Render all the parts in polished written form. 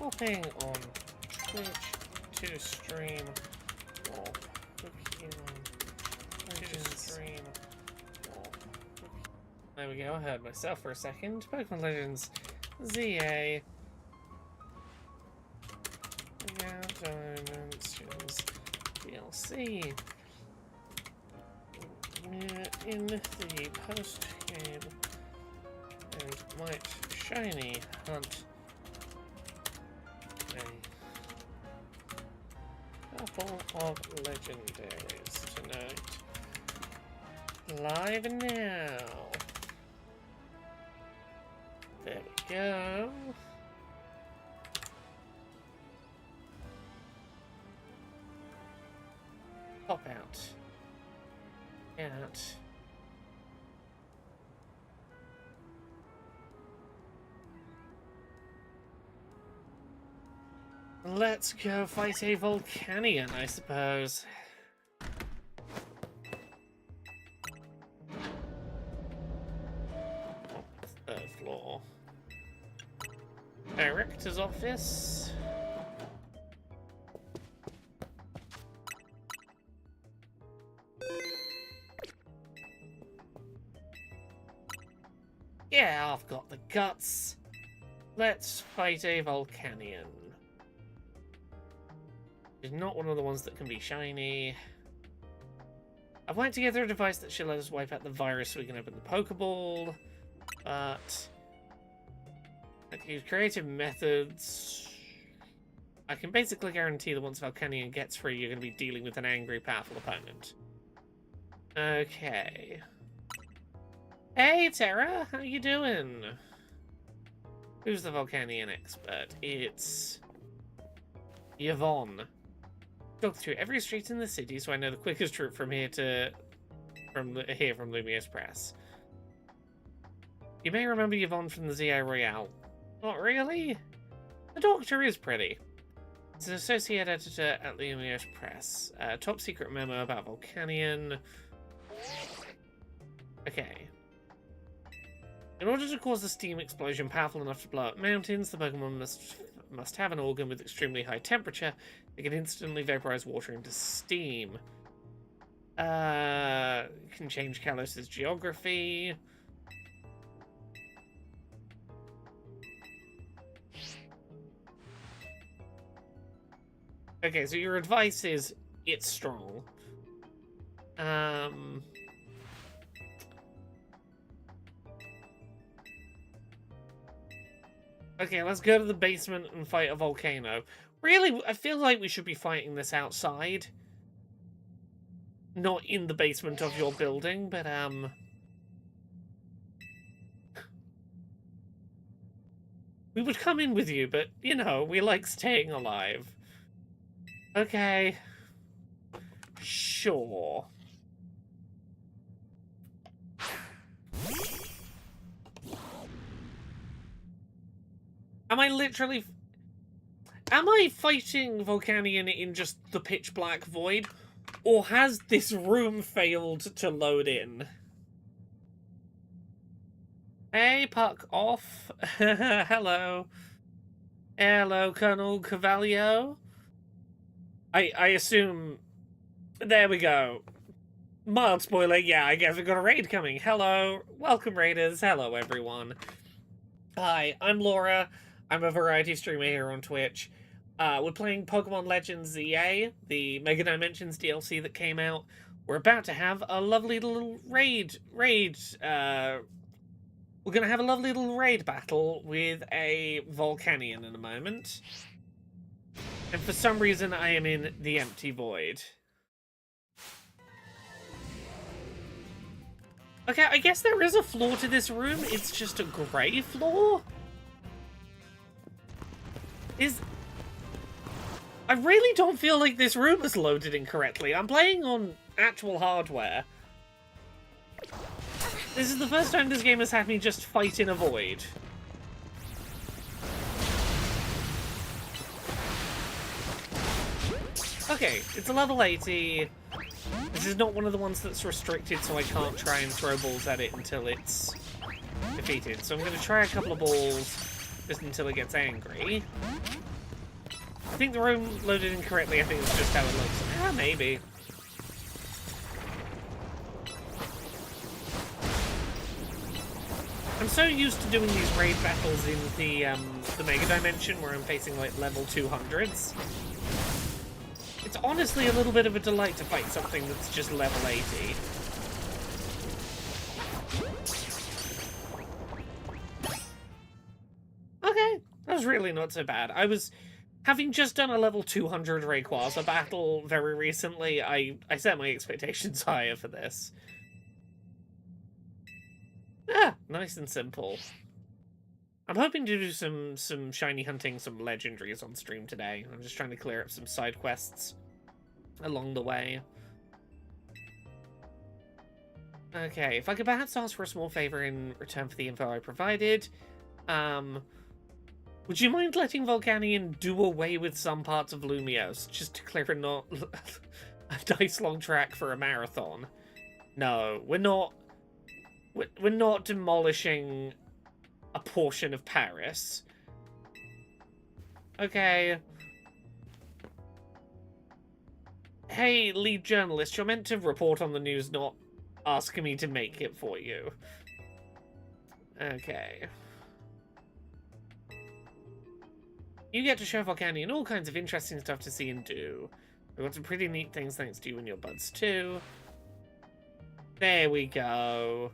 hopping on Twitch to stream more Pokemon Legends. There we go, I heard myself for a second. Pokemon Legends ZA. Yeah, Dimensions DLC. In the post-game and might shiny hunt a couple of legendaries tonight. Live now. There we go. Pop out. Out. Let's go fight a Volcanion, I suppose. Third floor. Director's office. Yeah, I've got the guts. Let's fight a Volcanion. It's not one of the ones that can be shiny. I've put together a device that should let us wipe out the virus so we can open the Pokeball. But I can use creative methods. I can basically guarantee that once Volcanion gets free, you're going to be dealing with an angry, powerful opponent. Okay. Hey, Tara, how you doing? Who's the Volcanion expert? It's Yvonne. Talk through every street in the city, so I know the quickest route from here from Lumiose Press. You may remember Yvonne from the ZI Royale. Not really? The Doctor is pretty. It's an associate editor at Lumiose Press. Top secret memo about Volcanion. Okay. In order to cause a steam explosion powerful enough to blow up mountains, the Pokemon must have an organ with extremely high temperature that can instantly vaporize water into steam. Can change Kalos's geography. Okay, so your advice is it's strong. Okay, let's go to the basement and fight a volcano. Really, I feel like we should be fighting this outside. Not in the basement of your building, but, we would come in with you, but, you know, we like staying alive. Okay. Sure. Am I fighting Volcanion in just the pitch black void? Or has this room failed to load in? Hey, Puck off. Hello. Hello, Colonel Cavalio. I assume... There we go. Mild spoiler, yeah, I guess we've got a raid coming. Hello. Welcome, raiders. Hello, everyone. Hi, I'm Laura. I'm a variety streamer here on Twitch. We're playing Pokemon Legends ZA, the Mega Dimensions DLC that came out. We're about to have a lovely little raid. We're gonna have a lovely little raid battle with a Volcanion in a moment. And for some reason, I am in the empty void. Okay, I guess there is a floor to this room. It's just a grey floor? I really don't feel like this room is loaded incorrectly. I'm playing on actual hardware. This is the first time this game has had me just fight in a void. Okay, it's a level 80. This is not one of the ones that's restricted, so I can't try and throw balls at it until it's defeated. So I'm going to try a couple of balls just until it gets angry. I think the room loaded incorrectly. I think it's just how it looks. Ah, maybe. I'm so used to doing these raid battles in the Mega Dimension where I'm facing like level 200s. It's honestly a little bit of a delight to fight something that's just level 80. Okay, that was really not so bad. Having just done a level 200 Rayquaza battle very recently, I set my expectations higher for this. Ah, nice and simple. I'm hoping to do some shiny hunting, some legendaries on stream today. I'm just trying to clear up some side quests along the way. Okay, if I could perhaps ask for a small favor in return for the info I provided. Would you mind letting Volcanion do away with some parts of Lumiose, just to clear a nice long track for a marathon? No, we're not demolishing a portion of Paris. Okay. Hey, lead journalist, you're meant to report on the news, not asking me to make it for you. Okay. You get to show Volcanion all kinds of interesting stuff to see and do. We've got some pretty neat things thanks to you and your buds too. There we go.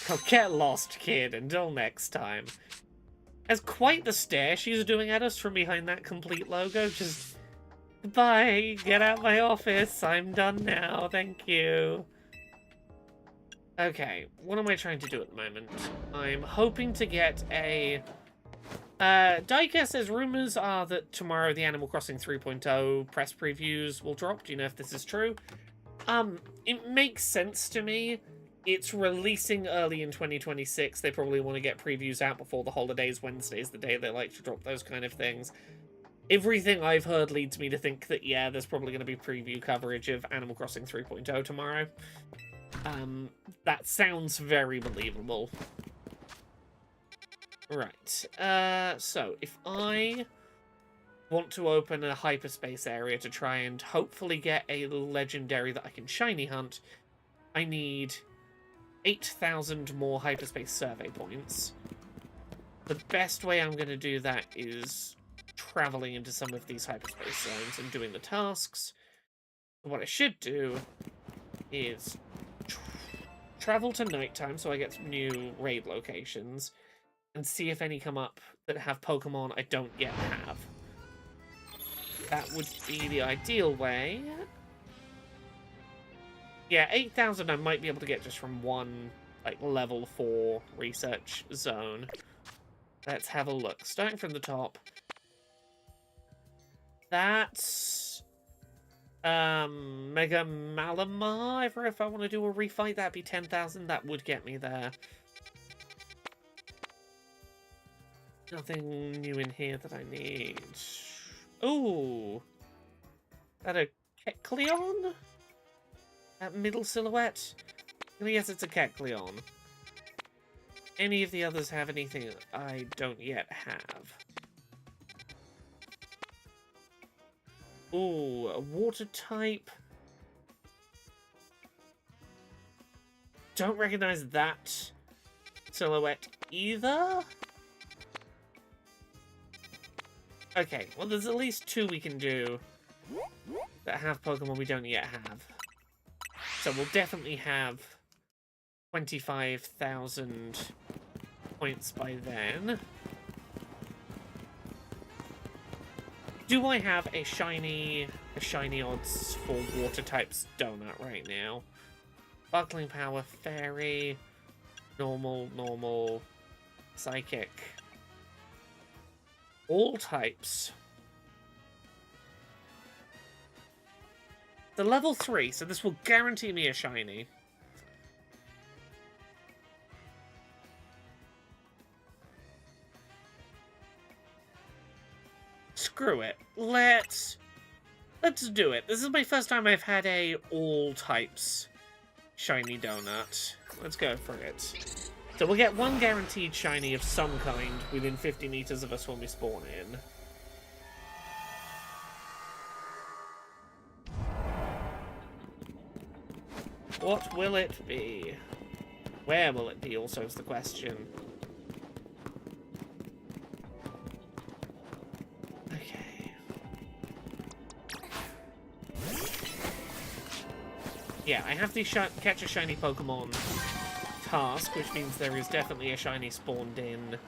Oh, get lost, kid. Until next time. That's quite the stare she's doing at us from behind that complete logo. Just, goodbye. Get out of my office. I'm done now. Thank you. Okay, what am I trying to do at the moment? I'm hoping to get a... Daika says rumors are that tomorrow the Animal Crossing 3.0 press previews will drop. Do you know if this is true? It makes sense to me. It's releasing early in 2026. They probably want to get previews out before the holidays. Wednesday's the day they like to drop those kind of things. Everything I've heard leads me to think that, yeah, there's probably going to be preview coverage of Animal Crossing 3.0 tomorrow. That sounds very believable. Right. So, if I want to open a hyperspace area to try and hopefully get a legendary that I can shiny hunt, I need 8,000 more hyperspace survey points. The best way I'm going to do that is traveling into some of these hyperspace zones and doing the tasks. What I should do is travel to nighttime so I get some new raid locations and see if any come up that have Pokemon I don't yet have. That would be the ideal way. Yeah, 8,000 I might be able to get just from one, like, level 4 research zone. Let's have a look. Starting from the top. That's... Mega Malamar. If I want to do a refight, that'd be 10,000. That would get me there. Nothing new in here that I need. Ooh. That a Kecleon? That middle silhouette? Yes, it's a Kecleon. Any of the others have anything I don't yet have? Ooh, a water type. Don't recognize that silhouette either. Okay, well there's at least 2 we can do that have Pokemon we don't yet have. So we'll definitely have 25,000 points by then. Do I have a shiny odds for water types donut right now? Sparkling Power, Fairy, normal, Psychic. All types. The level 3, so this will guarantee me a shiny. Screw it. Let's do it. This is my first time I've had a all types shiny donut. Let's go for it. So we'll get 1 guaranteed shiny of some kind within 50 meters of us when we spawn in. What will it be? Where will it be, also, is the question. Okay. Yeah, I have the catch a shiny Pokemon task, which means there is definitely a shiny spawned in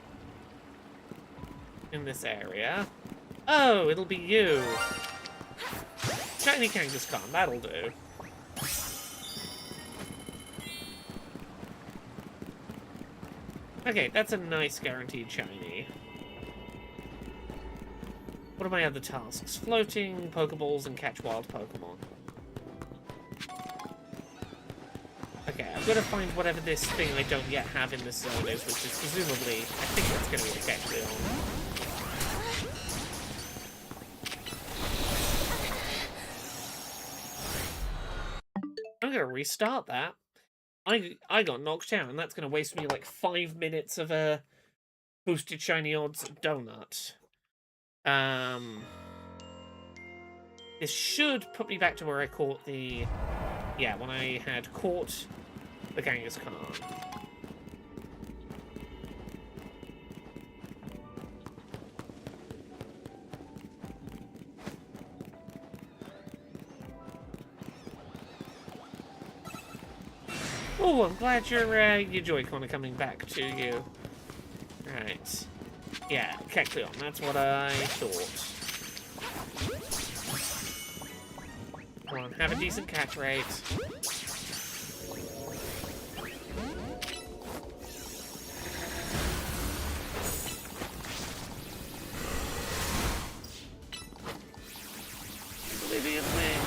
this area. Oh, it'll be you. Shiny Kangaskhan, that'll do. Okay, that's a nice guaranteed shiny. What are my other tasks? Floating Pokeballs and catch wild Pokemon. Okay, I've got to find whatever this thing I don't yet have in this zone is, which is presumably, I think that's going to be a Kecleon. I'm going to restart that. I got knocked out, and that's going to waste me like 5 minutes of a boosted shiny odds donut. This should put me back to where I caught the... Yeah, when I had caught the Kangaskhan. Oh, I'm glad your Joy-Con are coming back to you. Right. Yeah, Kecleon, that's what I thought. Come on, have a decent catch rate. Oblivion Wing.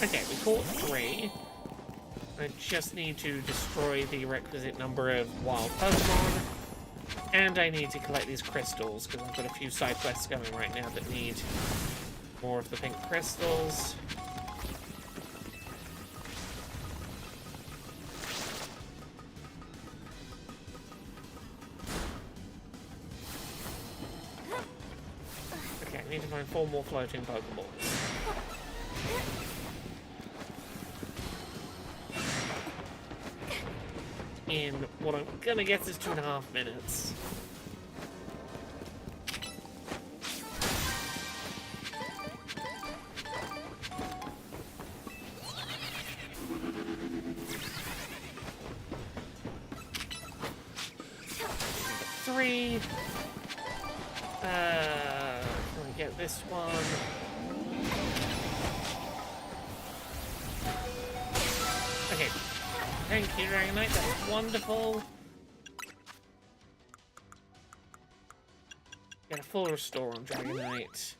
Okay, we caught 3. I just need to destroy the requisite number of wild Pokemon. And I need to collect these crystals, because I've got a few side quests going right now that need more of the pink crystals. Okay, I need to find 4 more floating Pokeballs. In what I'm gonna guess is 2.5 minutes. Three. Can we get this one? Okay. Thank you, Dragonite. That's wonderful. Get a full restore on Dragonite.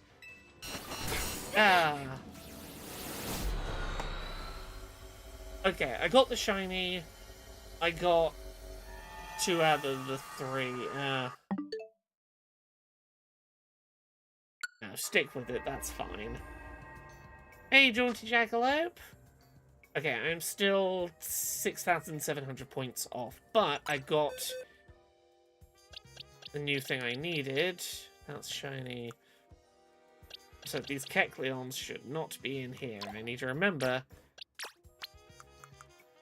Ah. Okay, I got the shiny. I got 2 out of the 3. No, stick with it. That's fine. Hey, Jaunty Jackalope. Okay, I'm still 6,700 points off, but I got the new thing I needed. That's shiny. So these Kecleons should not be in here. I need to remember.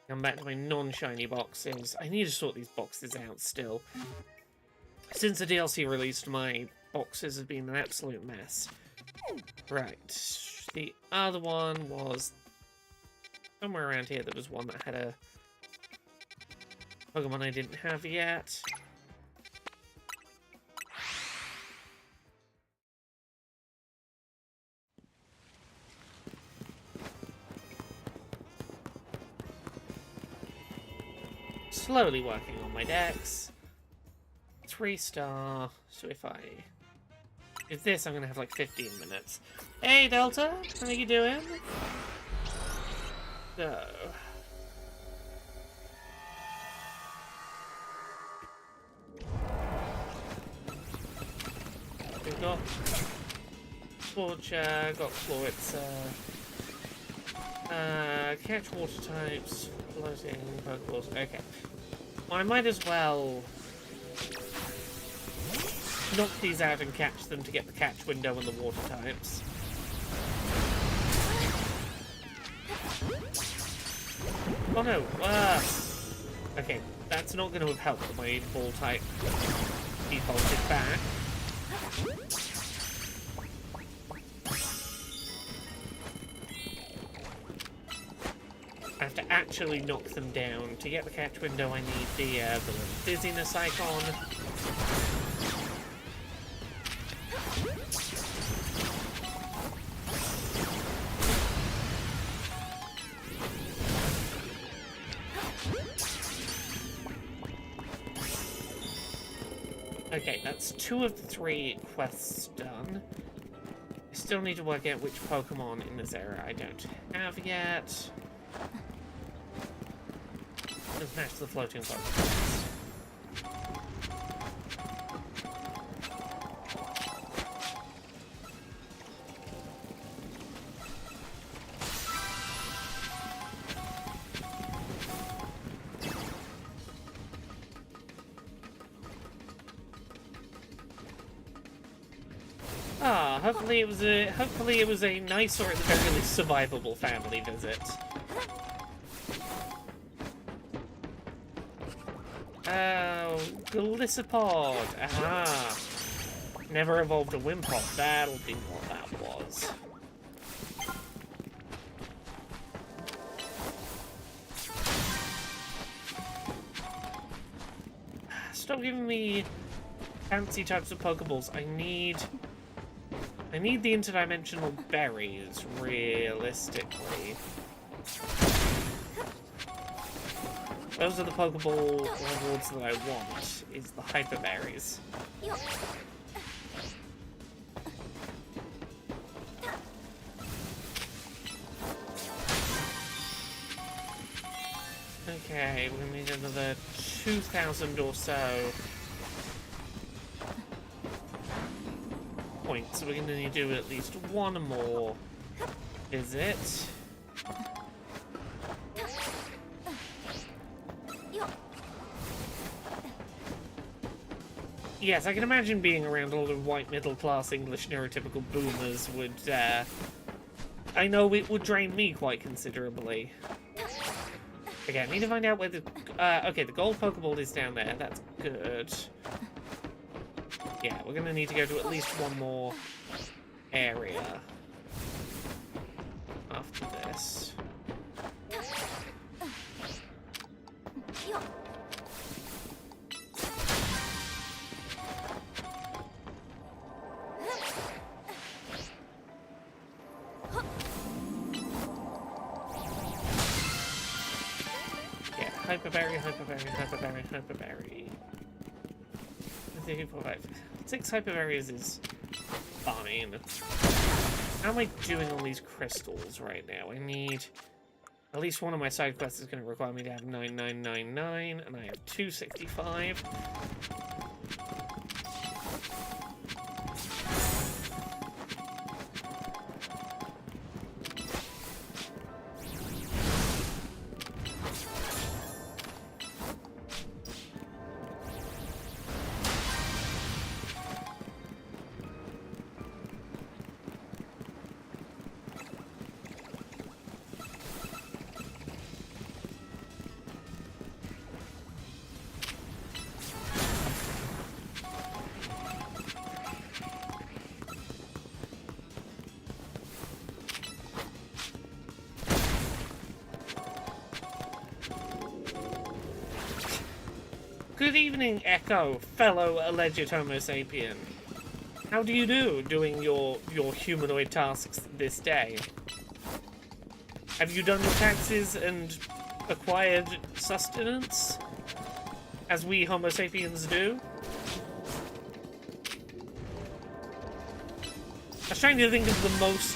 Come back to my non-shiny boxes. I need to sort these boxes out still. Since the DLC released, my boxes have been an absolute mess. Right. The other one was... somewhere around here there was one that had a Pokemon I didn't have yet. Slowly working on my decks. 3-star. So if I do this, I'm going to have like 15 minutes. Hey, Delta! How you doing? So... we've got Scorcher, got Floritza, catch water types, floating Pokeballs. Okay. Well, I might as well knock these out and catch them to get the catch window and the water types. Oh no! Okay, that's not going to have helped that my ball type defaulted back. I have to actually knock them down. To get the catch window, I need the little dizziness icon. Okay, that's 2 of the 3 quests done. I still need to work out which Pokemon in this area I don't have yet. Let's match the floating Pokemon. Ah, hopefully it was a nice, or at the very least survivable family visit. Oh, Gliscopod. Aha. Never evolved a Wimpod. That'll be what that was. Stop giving me fancy types of Pokeballs. I need the interdimensional berries, realistically. Those are the Pokeball rewards that I want, is the Hyper Berries. Okay, we're gonna need another 2,000 or so points, so we're gonna need to do at least one more visit. Yes, I can imagine being around a lot of white middle-class English neurotypical boomers would, I know it would drain me quite considerably. Okay, I need to find out where the, okay, the gold Pokeball is down there, that's good. Yeah, we're gonna need to go to at least one more area after this. Hyperberry, Hyperberry, Hyperberry, Hyperberry. 6 Hyperberries is fine. How am I doing on these crystals right now? I need... At least one of my side quests is going to require me to have 9999, and I have 265. Good evening, Echo, fellow alleged Homo sapien. How do you do doing your humanoid tasks this day? Have you done your taxes and acquired sustenance, as we Homo sapiens do? I was trying to think of the most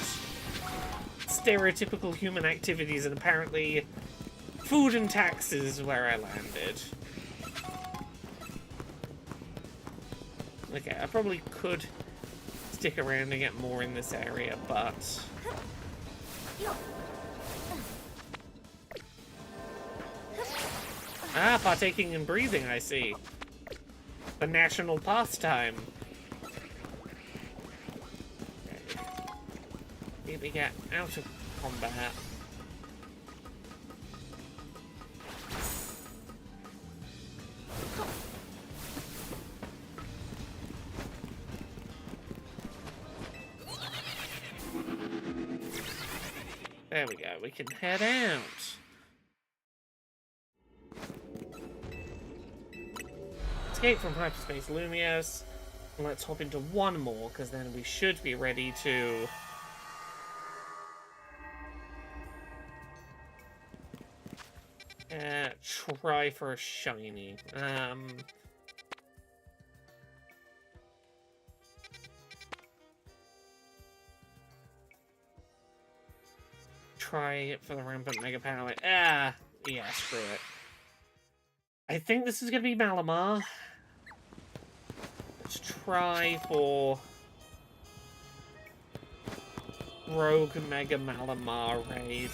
stereotypical human activities, and apparently food and taxes is where I landed. Okay, I probably could stick around and get more in this area, but... Ah, partaking in breathing, I see. The national pastime. Okay. Need to get out of combat. There we go. We can head out. Escape from hyperspace Lumios. And let's hop into one more, because then we should be ready to... try for a shiny. Try it for the rampant mega power. Yeah, screw it. I think this is gonna be Malamar. Let's try for Rogue Mega Malamar raid.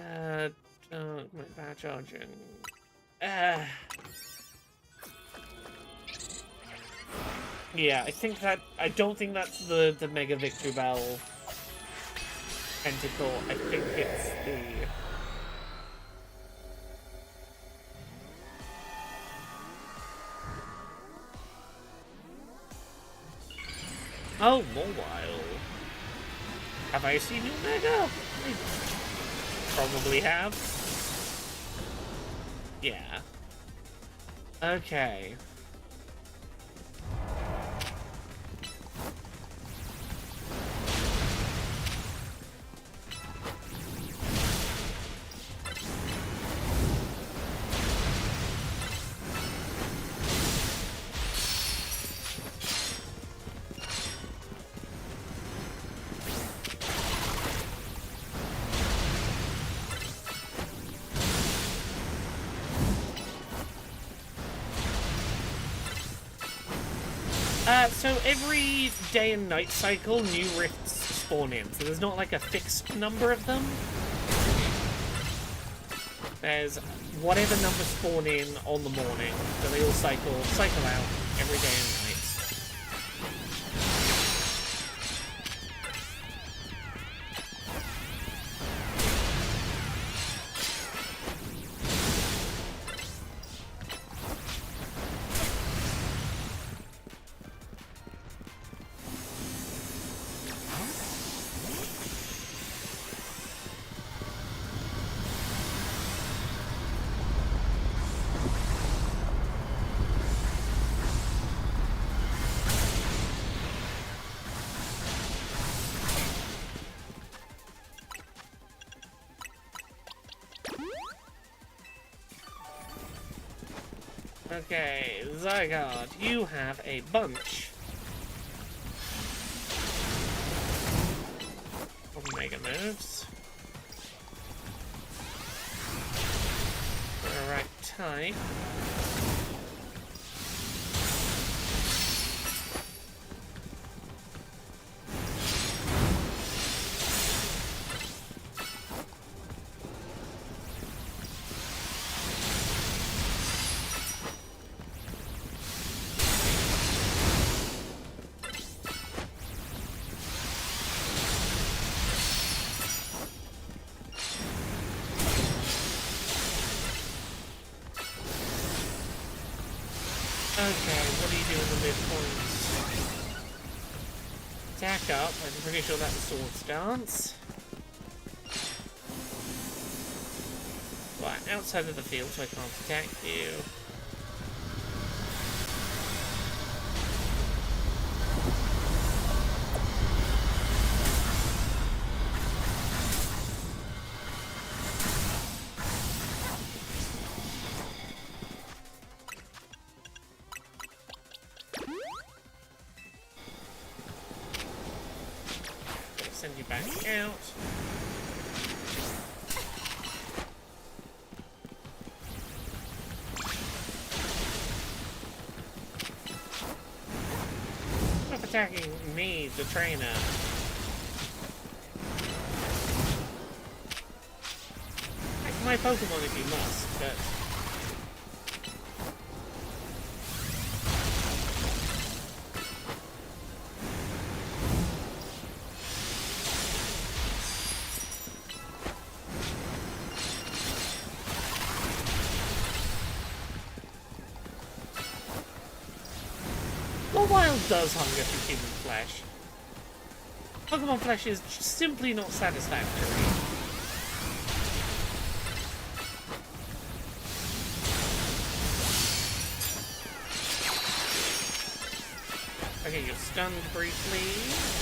My bad charging. Yeah, I don't think that's the Mega Victory Bell tentacle. I think it's the... Oh, Mobile. Have I seen you, Mega? I probably have. Yeah. Okay. So every day and night cycle, new rifts spawn in. So there's not like a fixed number of them. There's whatever number spawn in on the morning. So they all cycle out every day and night. Okay, Zygarde, you have a bunch of Mega Moves. For the right type. Okay, what do you do in the midpoint? Attack up, I'm pretty sure that's a sword stance. Right, outside of the field so I can't attack you. Send you back out. Stop attacking me, the trainer. Attack my Pokemon if you must, but... Wild does hunger for human flesh. Pokemon flesh is simply not satisfactory. Okay, you're stunned briefly.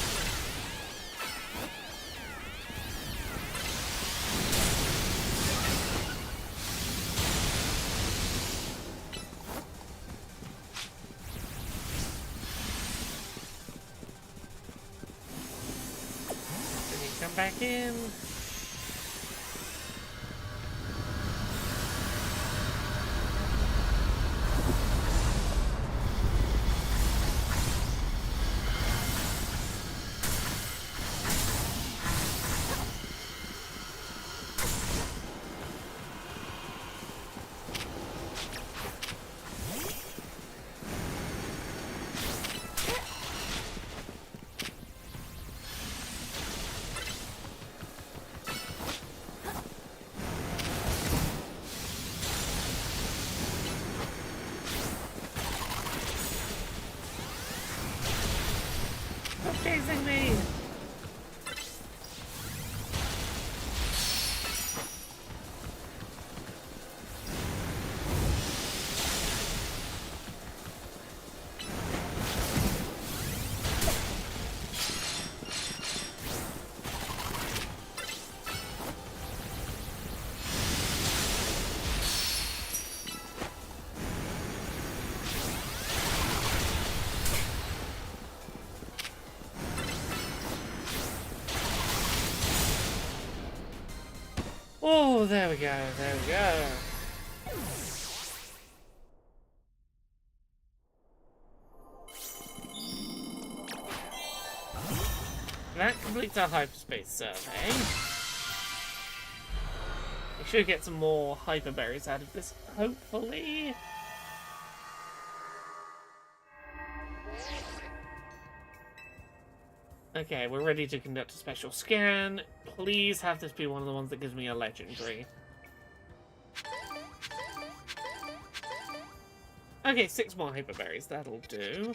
Come back in. Chasing me! Oh, there we go, there we go. That completes our hyperspace survey. We should get some more hyper berries out of this, hopefully. Okay, we're ready to conduct a special scan. Please have this be one of the ones that gives me a legendary. Okay, 6 more hyper berries, that'll do.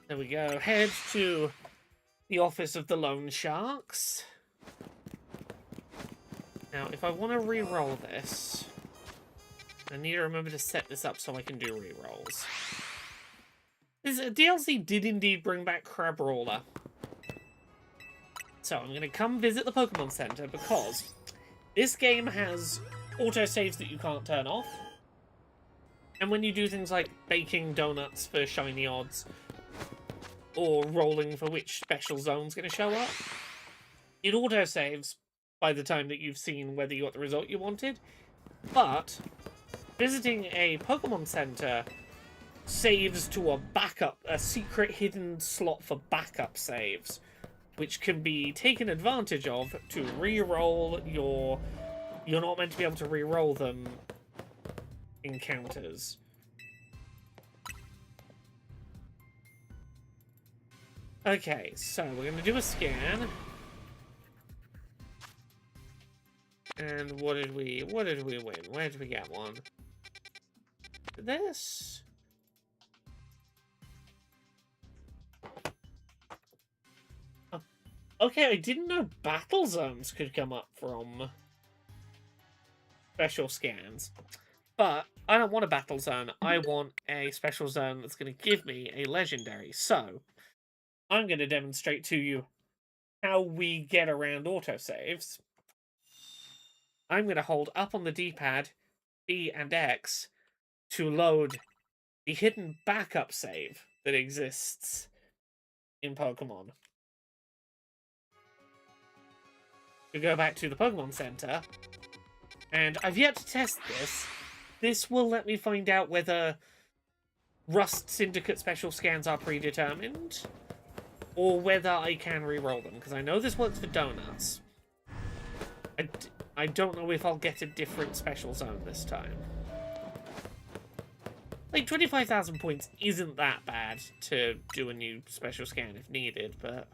There we go. Head to the office of the loan sharks. Now, if I want to re-roll this, I need to remember to set this up so I can do re-rolls. This DLC did indeed bring back Crabrawler. So I'm going to come visit the Pokemon Center because this game has autosaves that you can't turn off. And when you do things like baking donuts for shiny odds, or rolling for which special zone's going to show up, it autosaves by the time that you've seen whether you got the result you wanted. But visiting a Pokemon Center saves to a backup, a secret hidden slot for backup saves, which can be taken advantage of to re-roll your... You're not meant to be able to re-roll them encounters. Okay, so we're going to do a scan. And what did we win? Where did we get one? This? Oh, okay, I didn't know battle zones could come up from special scans. But I don't want a battle zone. I want a special zone that's going to give me a legendary. So I'm going to demonstrate to you how we get around autosaves. I'm going to hold up on the D-pad, B and X, to load the hidden backup save that exists in Pokemon. We go back to the Pokemon Center, and I've yet to test this. This will let me find out whether Rust Syndicate special scans are predetermined, or whether I can re-roll them, because I know this works for donuts. I don't know if I'll get a different special zone this time. Like, 25,000 points isn't that bad to do a new special scan if needed, but...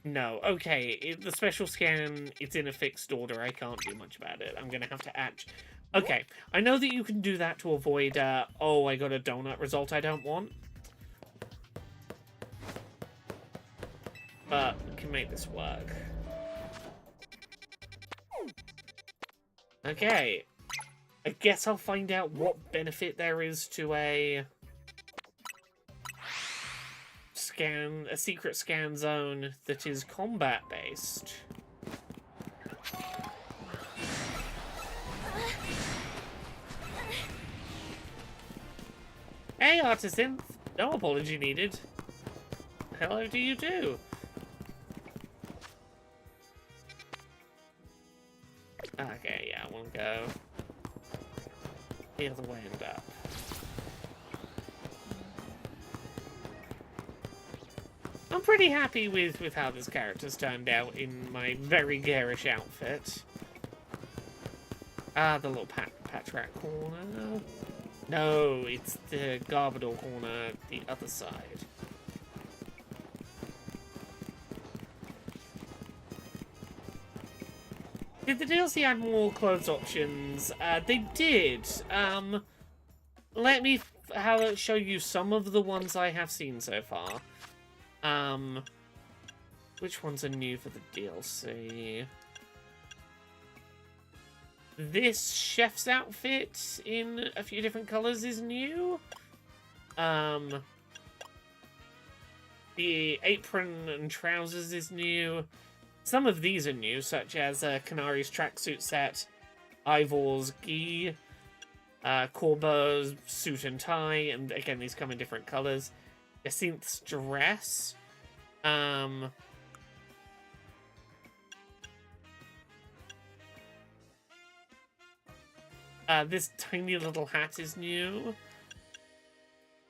No, okay, the special scan, it's in a fixed order. I can't do much about it. I'm gonna have to add... Okay, I know that you can do that to avoid, oh, I got a donut result I don't want. But we can make this work. Okay. I guess I'll find out what benefit there is to a secret scan zone that is combat based. Hey, Artisan. No apology needed. Hello to you too. Okay, yeah, we'll go the other way and up. I'm pretty happy with how this character's turned out in my very garish outfit. Ah, the little patch rat corner. No, it's the Garbodor corner, the other side. Did the DLC add more clothes options? They did. Let me show you some of the ones I have seen so far. Which ones are new for the DLC? This chef's outfit in a few different colors is new. The apron and trousers is new. Some of these are new, such as Canari's tracksuit set, Ivor's gi, Corbo's suit and tie, and again, these come in different colors. Jacinth's dress. This tiny little hat is new.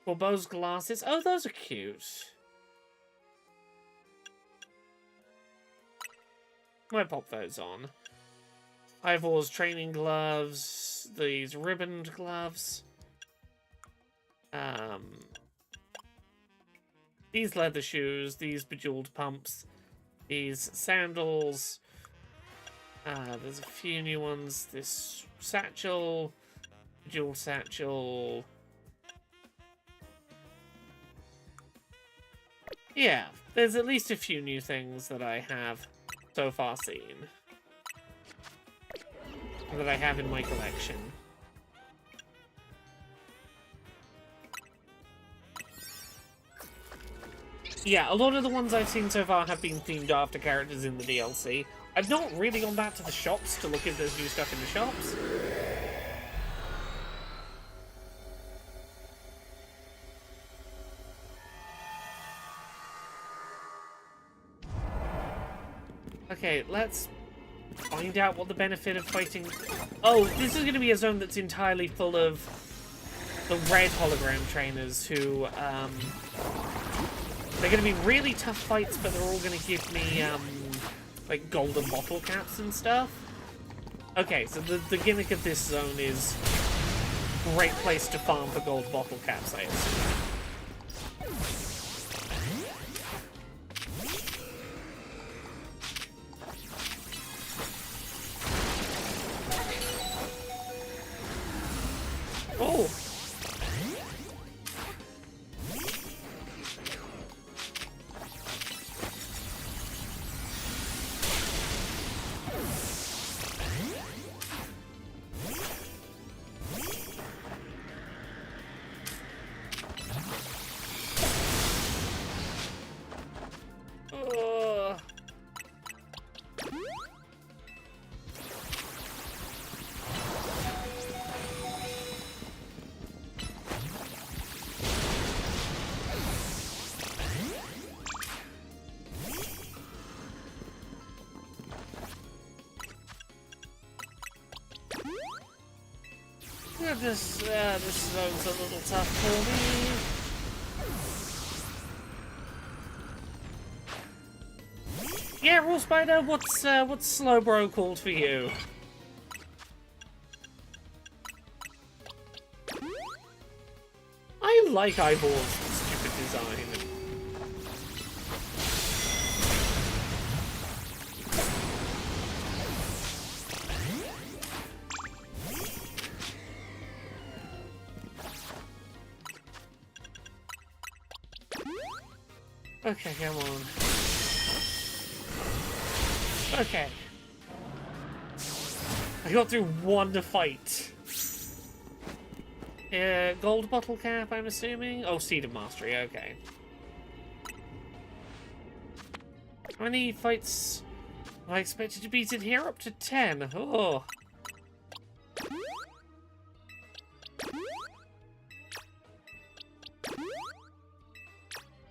Corbo's glasses. Oh, those are cute. Might pop those on. Ivor's training gloves. These ribboned gloves. These leather shoes. These bejeweled pumps. These sandals. There's a few new ones. This satchel. Bejeweled satchel. Yeah, there's at least a few new things that I have so far seen. That I have in my collection. Yeah, a lot of the ones I've seen so far have been themed after characters in the DLC. I've not really gone back to the shops to look if there's new stuff in the shops. Okay, let's find out what the benefit of fighting... Oh, this is going to be a zone that's entirely full of the red hologram trainers who, they're going to be really tough fights, but they're all going to give me, like, golden bottle caps and stuff. Okay, so the gimmick of this zone is great place to farm for gold bottle caps, I assume. Oh! This zone's a little tough for me. Yeah, Raw Spider, what's Slowbro called for you? I like Ivor's stupid design. Okay, come on. Okay. I got through one fight. Gold bottle cap, I'm assuming? Oh, Seed of Mastery, okay. How many fights am I expected to beat in here? Up to 10. Oh.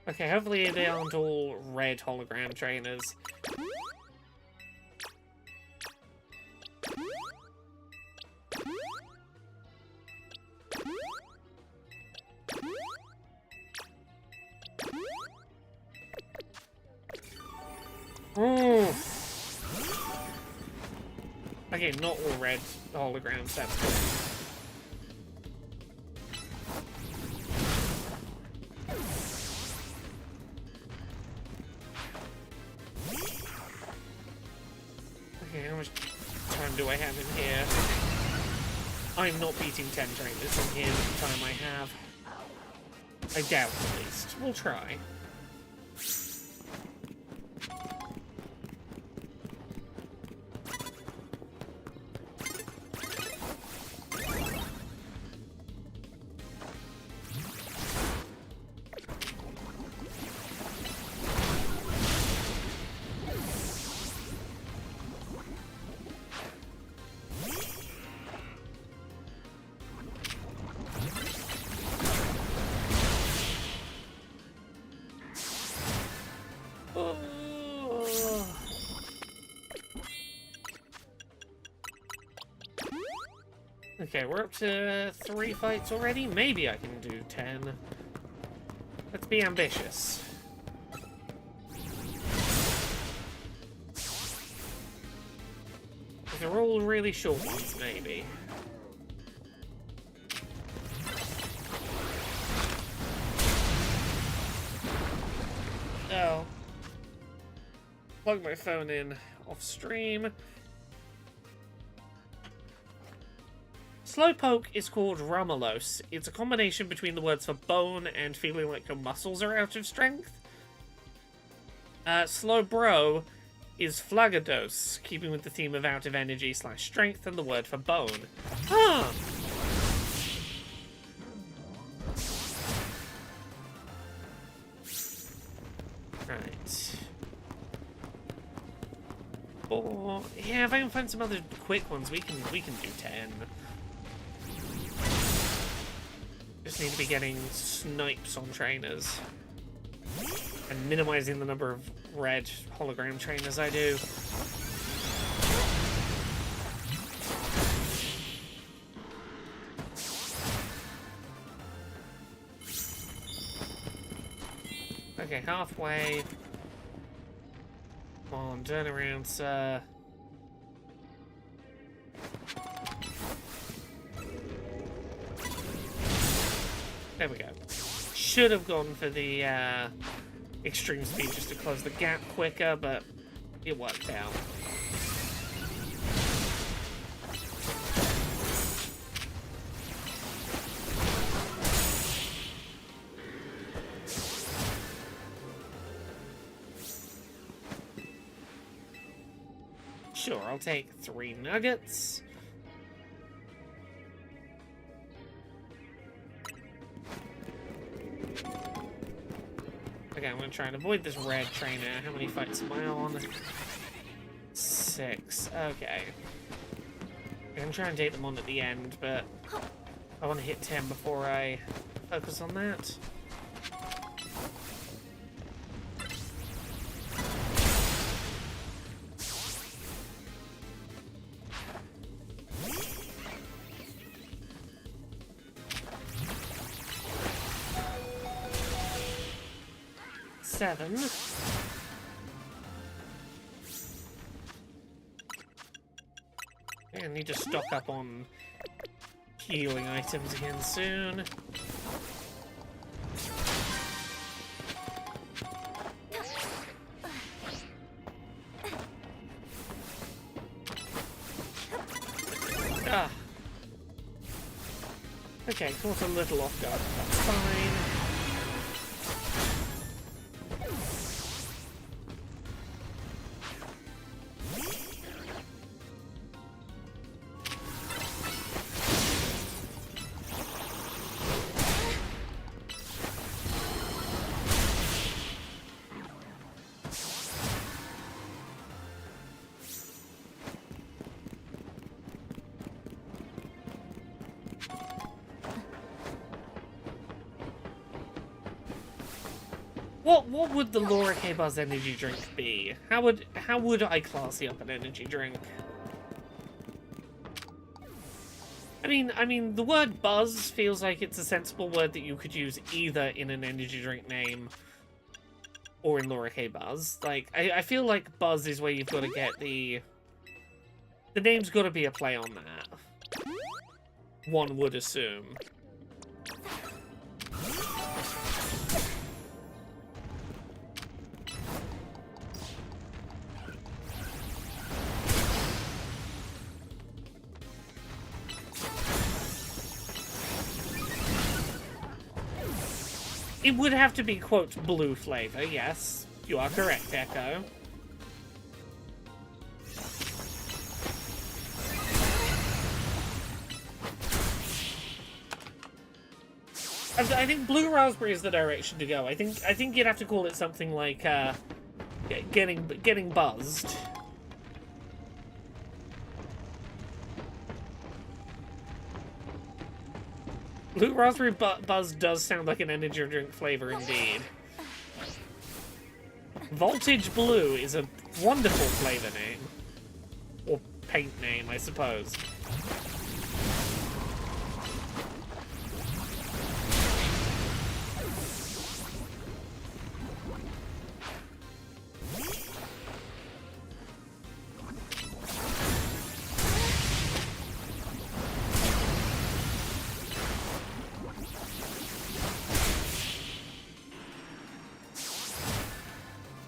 Okay, hopefully they aren't all red hologram trainers. Ooh. Okay, not all red holograms, that's good. Okay, how much time do I have in here? I'm not beating 10 trainers in here with the time I have. I doubt, at least. We'll try. Okay, we're up to 3 fights already. Maybe I can do 10. Let's be ambitious. They're all really short ones, maybe. Oh. Plug my phone in off stream. Slowpoke is called Ramelos. It's a combination between the words for bone and feeling like your muscles are out of strength. Slowbro is Flagados, keeping with the theme of out of energy / strength and the word for bone. Huh! Right. Or yeah, if I can find some other quick ones, we can do 10. Just need to be getting snipes on trainers. And minimizing the number of red hologram trainers I do. Okay, halfway. Come on, turn around, sir. There we go. Should have gone for the extreme speed just to close the gap quicker, but it worked out. Sure, I'll take 3 nuggets. Okay, I'm gonna try and avoid this red trainer. How many fights am I on? 6. Okay. I'm gonna try and take them on at the end, but I want to hit 10 before I focus on that. I need to stock up on healing items again soon. Ah. Okay, caught a little off guard. That's fine. What would the Laura K. Buzz energy drink be? How would I classy up an energy drink? I mean, the word buzz feels like it's a sensible word that you could use either in an energy drink name or in Laura K. Buzz. Like, I feel like buzz is where you've got to get the name's got to be a play on that. One would assume. It would have to be, quote, blue flavor, yes. You are correct, Echo. I think blue raspberry is the direction to go. I think you'd have to call it something like, getting buzzed. Blue Raspberry Buzz does sound like an energy drink flavor indeed. Voltage Blue is a wonderful flavor name. Or paint name, I suppose.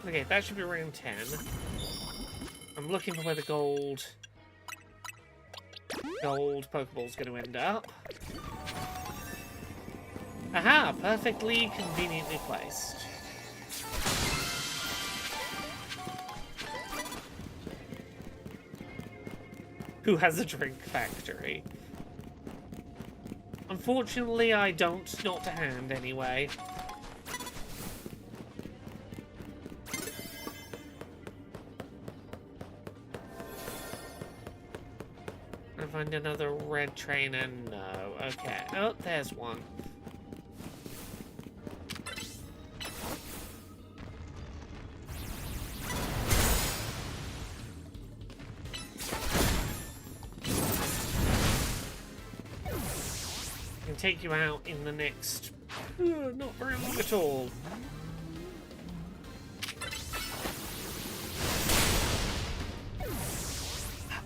Okay, that should be round 10. I'm looking for where the gold Pokeball's going to end up. Aha! Perfectly conveniently placed. Who has a drink factory? Unfortunately, I don't. Not to hand, anyway. Find another red trainer? No. Okay. Oh, there's one. I can take you out in the next... not very long at all.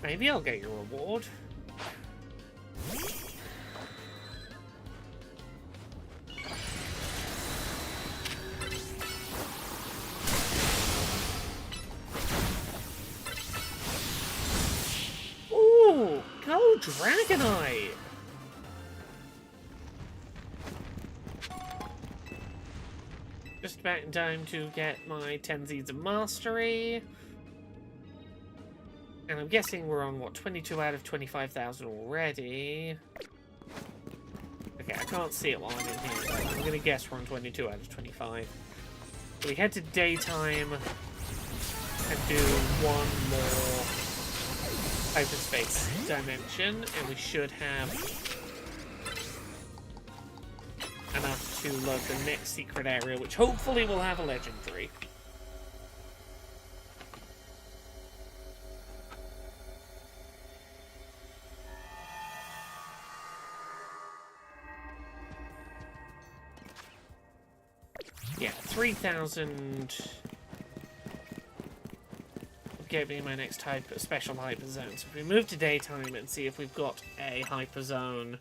Maybe I'll get your reward. Ooh, go Dragonite! Just about in time to get my 10 Seeds of Mastery. And I'm guessing we're on, what, 22 out of 25,000 already? Okay, I can't see it while I'm in here, but I'm gonna guess we're on 22 out of 25. So we head to daytime and do one more hyperspace dimension, and we should have enough to load the next secret area, which hopefully will have a legendary. Yeah, 3,000 get me my next special hyper zone. So if we move to daytime and see if we've got a hyper zone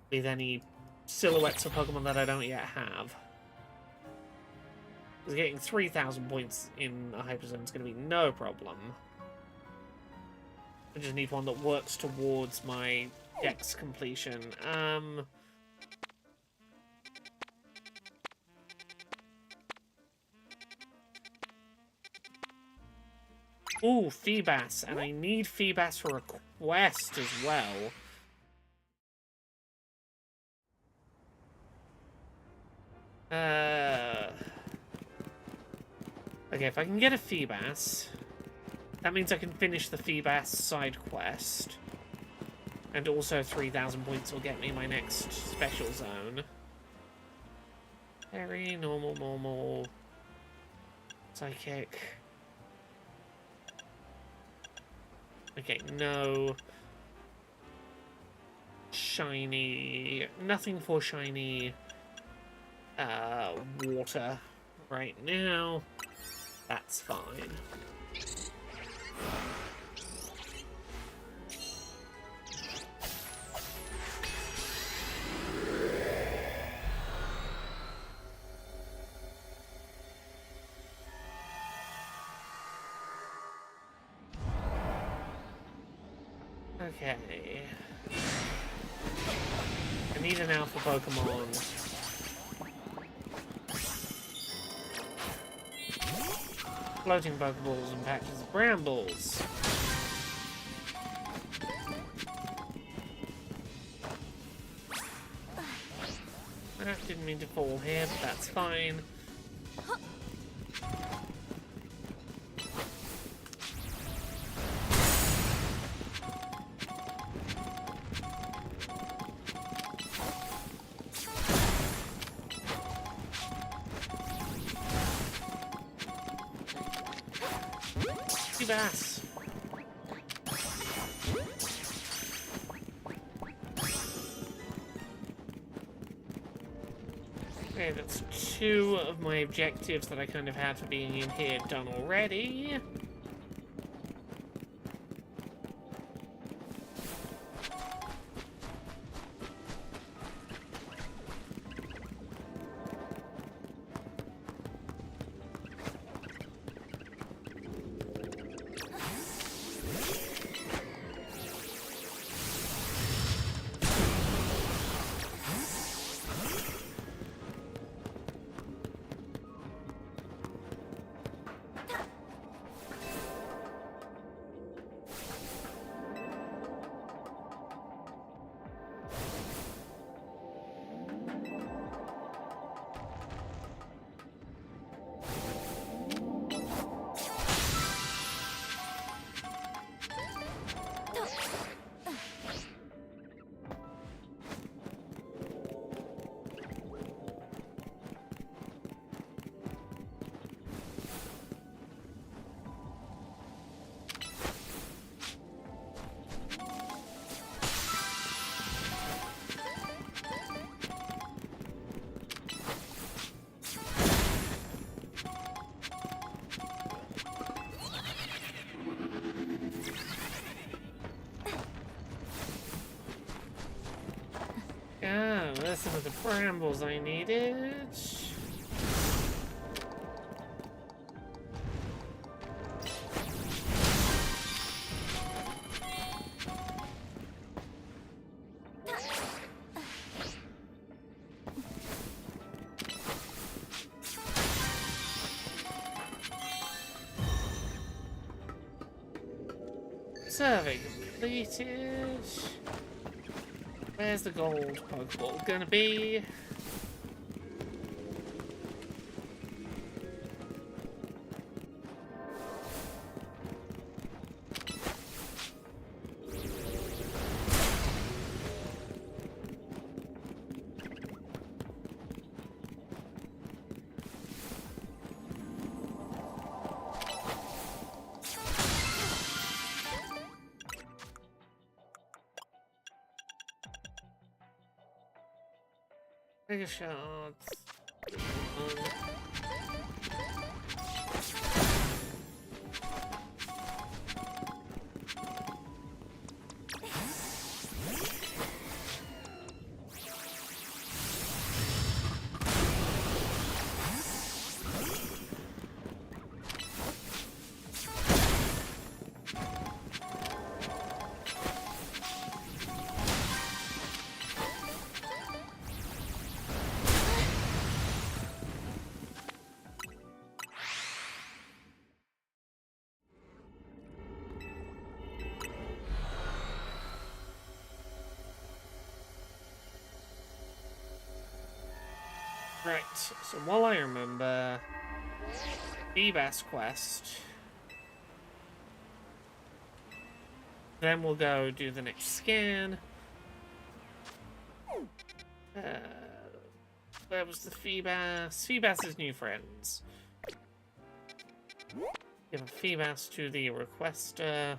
with any silhouettes of Pokemon that I don't yet have. Because getting 3,000 points in a hyper zone is going to be no problem. I just need one that works towards my dex completion. Ooh, Feebas, and I need Feebas for a quest as well. Okay, if I can get a Feebas, that means I can finish the Feebas side quest. And also 3,000 points will get me my next special zone. Very normal, normal. Psychic. Okay, no. Shiny. Nothing for shiny. Water right now. That's fine. Okay. I need an alpha Pokemon. Floating Pokeballs and patches of brambles. I didn't mean to fall here, but that's fine. Bass. Okay, that's 2 of my objectives that I kind of had for being in here done already. Ah, that's some of the brambles I needed. Survey completed. Where's the gold Pokeball gonna be? Take a shot. Right, so while I remember, Feebas quest, then we'll go do the next scan. Where was the Feebas? Feebas's new friends. Give a Feebas to the requester.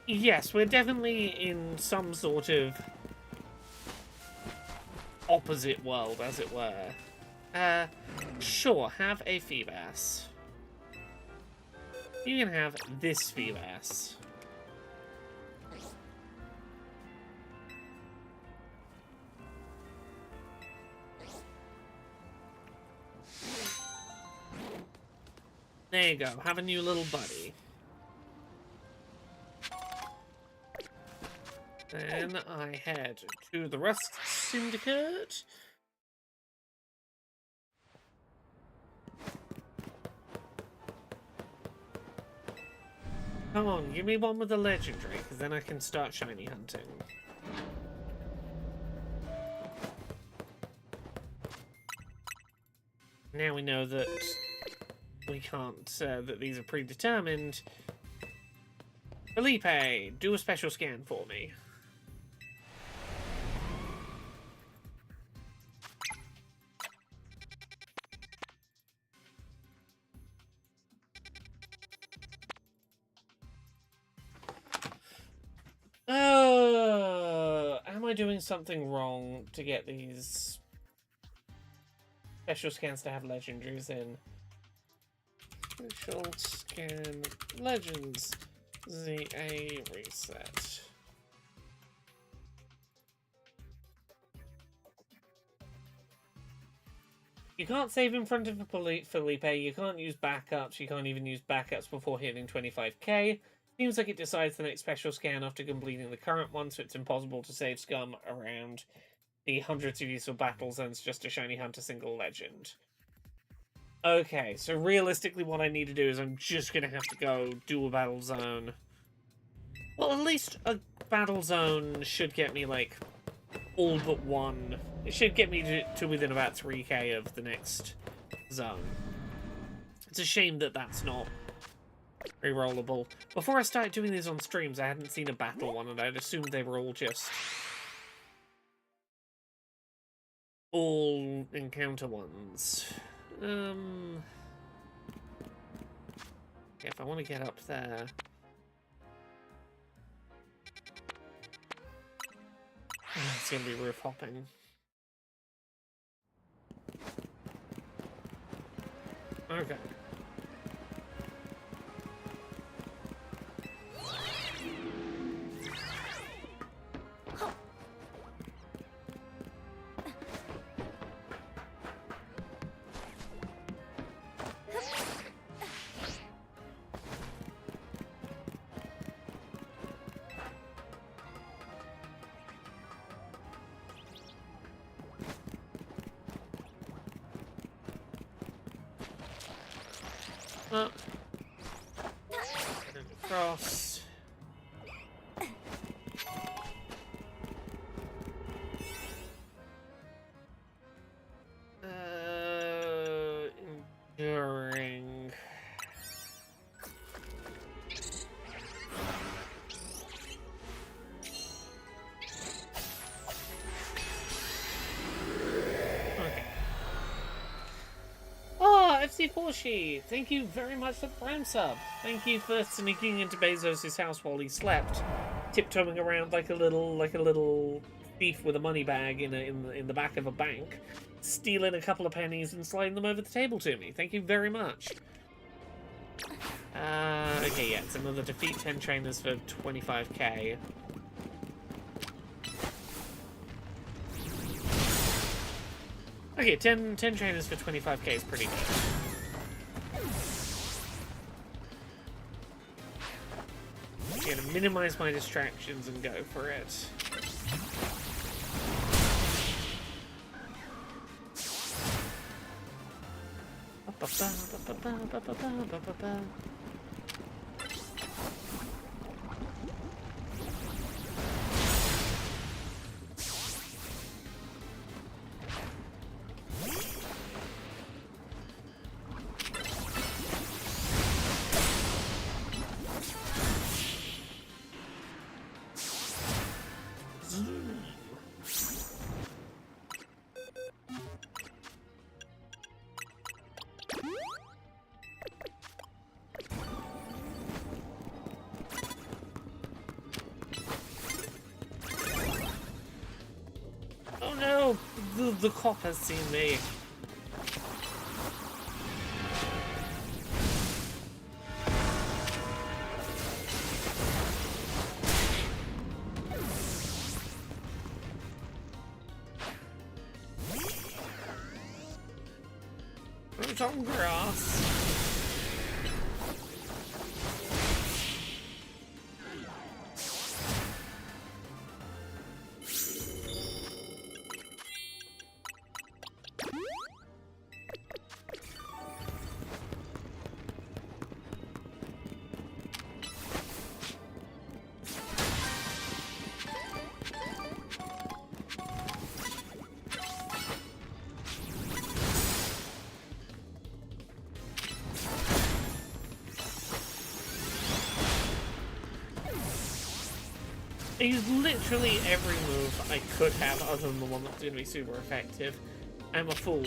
Yes, we're definitely in some sort of opposite world, as it were. Sure, have a Feebas. You can have this Feebas. There you go, have a new little buddy. Then I head to the Rust Syndicate. Come on, give me one with the legendary, because then I can start shiny hunting. Now we know that we can't, that these are predetermined. Felipe, do a special scan for me. Am I doing something wrong to get these special scans to have legendaries in? Special scan legends. ZA reset. You can't save in front of Felipe, you can't use backups, you can't even use backups before hitting 25k. Seems like it decides the next special scan after completing the current one, so it's impossible to save scum around the hundreds of useful battle zones just to shiny hunt a single legend. Okay, so realistically what I need to do is I'm just going to have to go do a battle zone. Well, at least a battle zone should get me, like, all but one. It should get me to within about 3k of the next zone. It's a shame that that's not rerollable. Before I started doing these on streams, I hadn't seen a battle one, and I'd assumed they were all just all encounter ones. If I want to get up there, it's gonna be roof hopping. Okay. Up. And across. Enduring. Okay. Oh, FC Porsche, thank you very much for the Prime sub. Thank you for sneaking into Bezos' house while he slept, tiptoeing around like a little thief with a money bag in the back of a bank, stealing a couple of pennies and sliding them over the table to me. Thank you very much. Okay, yeah, it's another defeat 10 trainers for 25k. Okay, 10 trainers for 25k is pretty good. I'm gonna minimize my distractions and go for it. The cop has seen me. It's on grass. I used literally every move I could have other than the one that's going to be super effective. I'm a fool.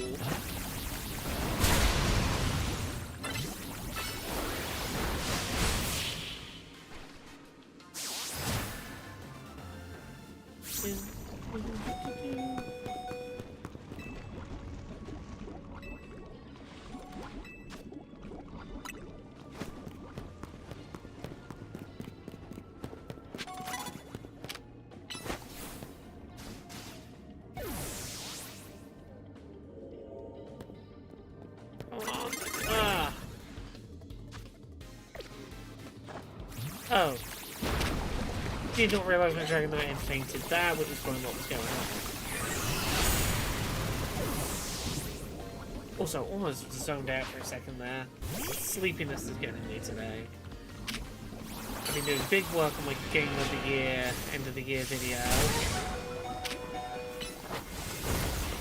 Oh. Did not realise my Dragon Knight had fainted. That would explain what was going on. Also, almost zoned out for a second there. Sleepiness is getting me today. I've been doing big work on my Game of the Year, End of the Year video.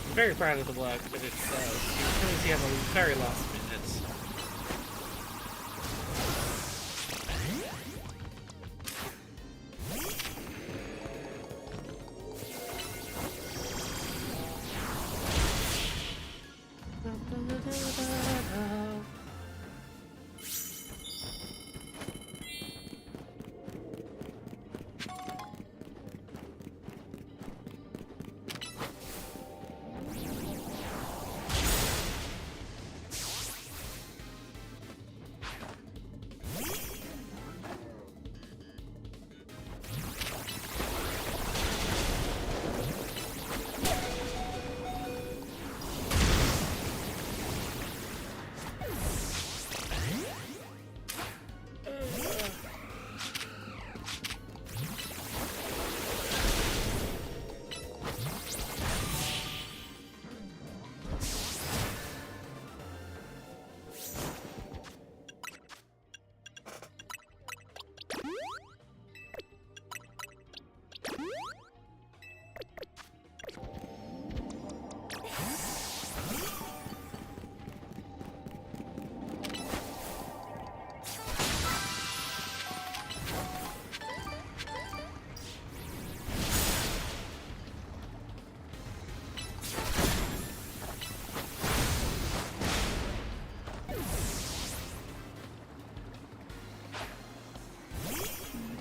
I'm very proud of the work, but it's coming together at the very last minute.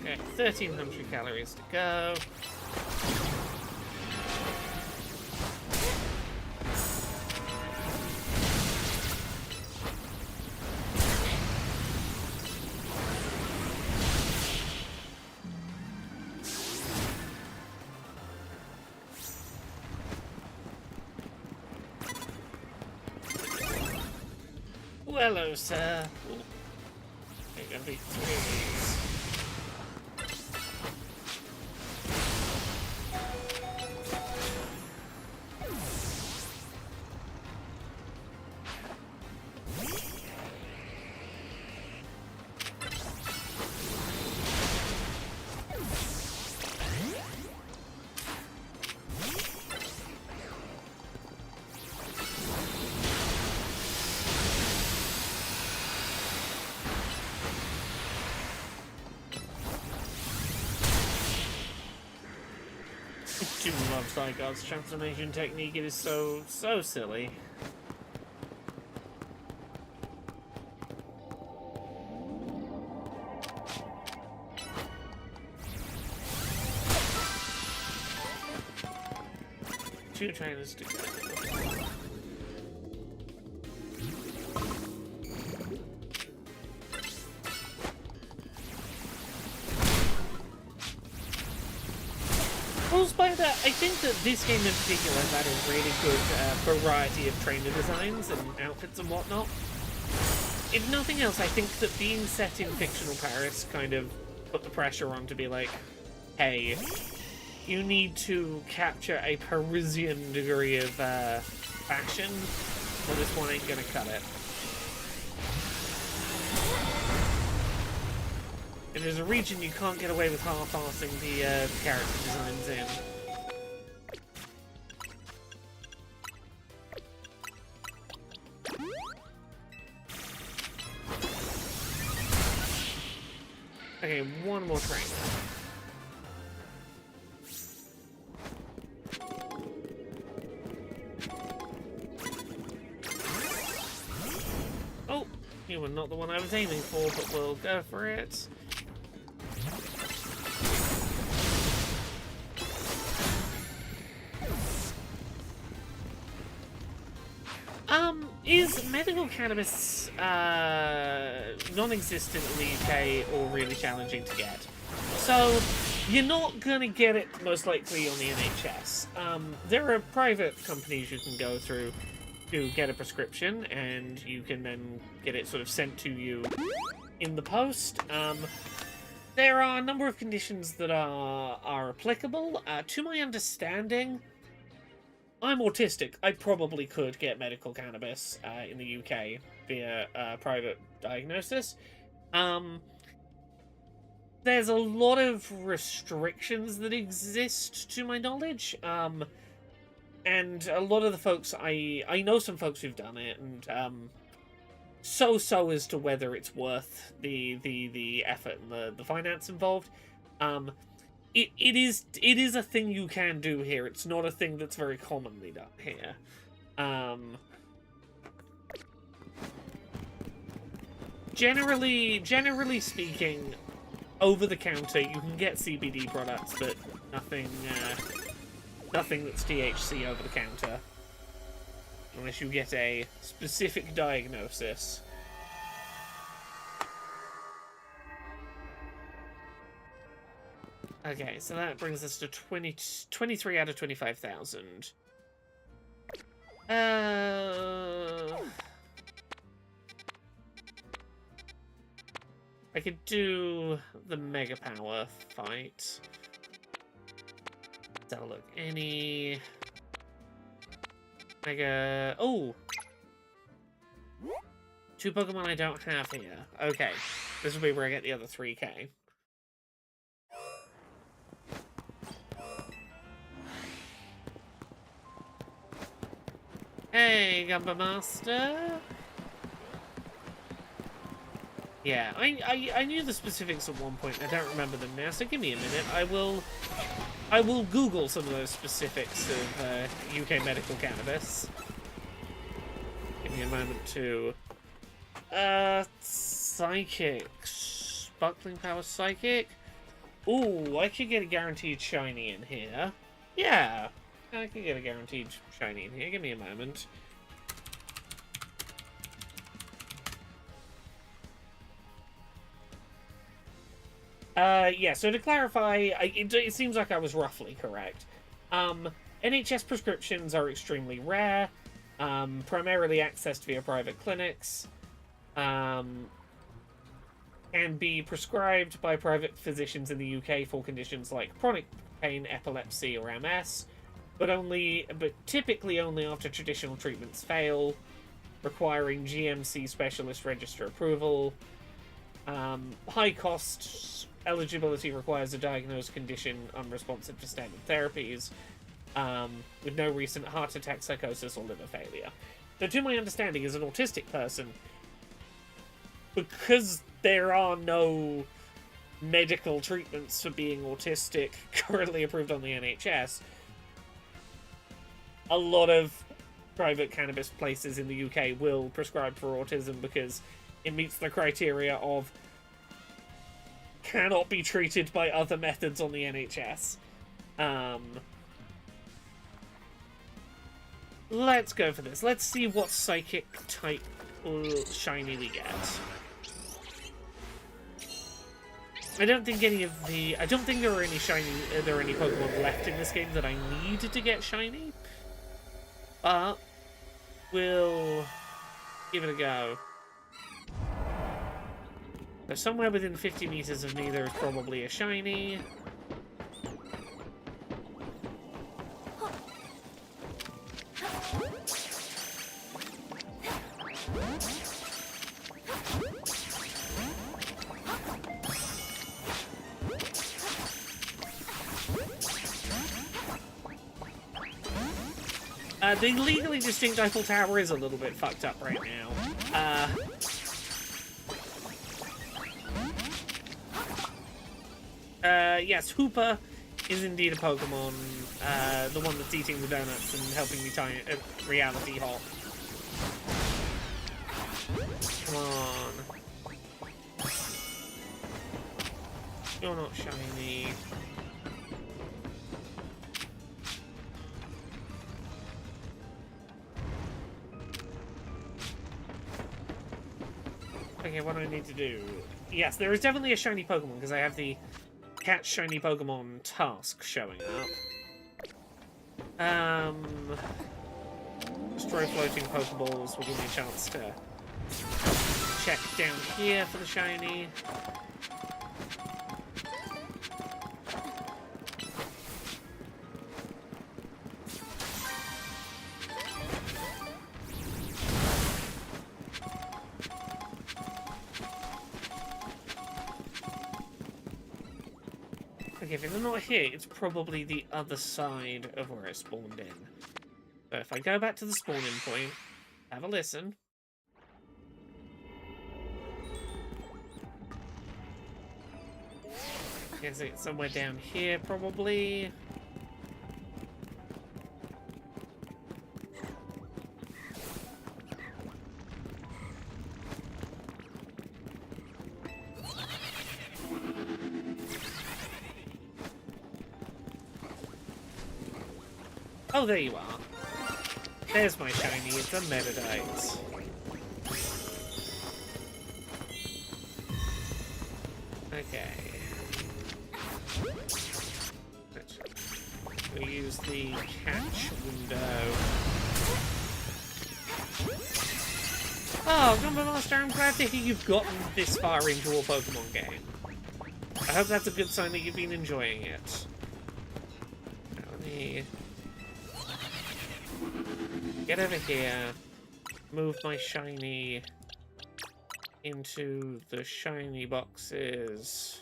Okay, 1,300 calories to go. Hello, sir. You're gonna be three. I do love Zygarde's transformation technique. It is so silly. Two trainers to go. think that this game in particular has had a really good variety of trainer designs and outfits and whatnot. If nothing else, I think that being set in fictional Paris kind of put the pressure on to be like, hey, you need to capture a Parisian degree of fashion, or this one ain't gonna cut it. And there's a region you can't get away with half-arsing the character designs in. Okay, one more train. Oh, you were not the one I was aiming for, but we'll go for it. Is medical cannabis non-existent in the UK or really challenging to get? So, you're not gonna get it most likely on the NHS. There are private companies you can go through to get a prescription, and you can then get it sort of sent to you in the post. There are a number of conditions that are applicable. To my understanding, I'm autistic. I probably could get medical cannabis in the UK via private diagnosis. There's a lot of restrictions that exist, to my knowledge. And a lot of the folks, I know some folks who've done it, and so as to whether it's worth the effort and the finance involved. It is a thing you can do here. It's not a thing that's very commonly done here. Generally speaking, over the counter you can get CBD products, but nothing that's THC over the counter, unless you get a specific diagnosis. Okay, so that brings us to 23 out of 25,000. I could do the Mega Power fight. Let's have a look. Any Mega... Oh! 2 Pokemon I don't have here. Okay, this will be where I get the other 3k. Hey, Gumba Master. Yeah, I knew the specifics at one point. I don't remember them now, so give me a minute. I will Google some of those specifics of UK medical cannabis. Give me a moment to. Psychic, sparkling power psychic. Ooh, I could get a guaranteed shiny in here. Yeah. I can get a guaranteed shiny in here. Give me a moment. Yeah, so to clarify, it seems like I was roughly correct. NHS prescriptions are extremely rare, primarily accessed via private clinics, can be prescribed by private physicians in the UK for conditions like chronic pain, epilepsy, or MS. But typically only after traditional treatments fail, requiring GMC specialist register approval. High cost eligibility requires a diagnosed condition unresponsive to standard therapies, with no recent heart attack, psychosis, or liver failure. So, to my understanding, as an autistic person, because there are no medical treatments for being autistic currently approved on the NHS, a lot of private cannabis places in the UK will prescribe for autism because it meets the criteria of cannot be treated by other methods on the NHS. Let's go for this. Let's see what psychic type shiny we get. I don't think any of the... I don't think there are any shiny... there are any Pokemon left in this game that I need to get shiny. But we'll give it a go. So somewhere within 50 meters of me there is probably a shiny. The legally distinct Eiffel Tower is a little bit fucked up right now. Yes, Hooper is indeed a Pokemon. The one that's eating the donuts and helping me tie reality hop. Come on. You're not shiny. Okay, what do I need to do? Yes, there is definitely a shiny Pokemon, because I have the catch shiny Pokemon task showing up. Destroy floating Pokeballs will give me a chance to check down here for the shiny. Okay, if it's not here, it's probably the other side of where I spawned in. So if I go back to the spawning point, have a listen. Is it somewhere down here, probably? Oh, there you are. There's my shiny. It's a Metadite. Okay. We'll use the catch window. Oh, Gumbo Master, I'm glad to hear you've gotten this far into a Pokemon game. I hope that's a good sign that you've been enjoying it. Now, let me get over here, move my shiny into the shiny boxes.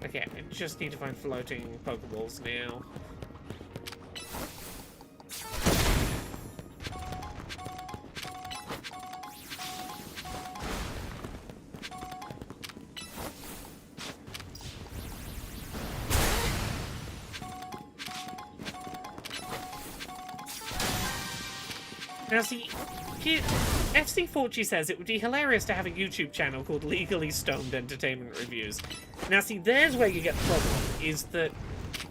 Okay, I just need to find floating Pokeballs now. Now see, FC Forgy says it would be hilarious to have a YouTube channel called Legally Stoned Entertainment Reviews. Now see, there's where you get the problem, is that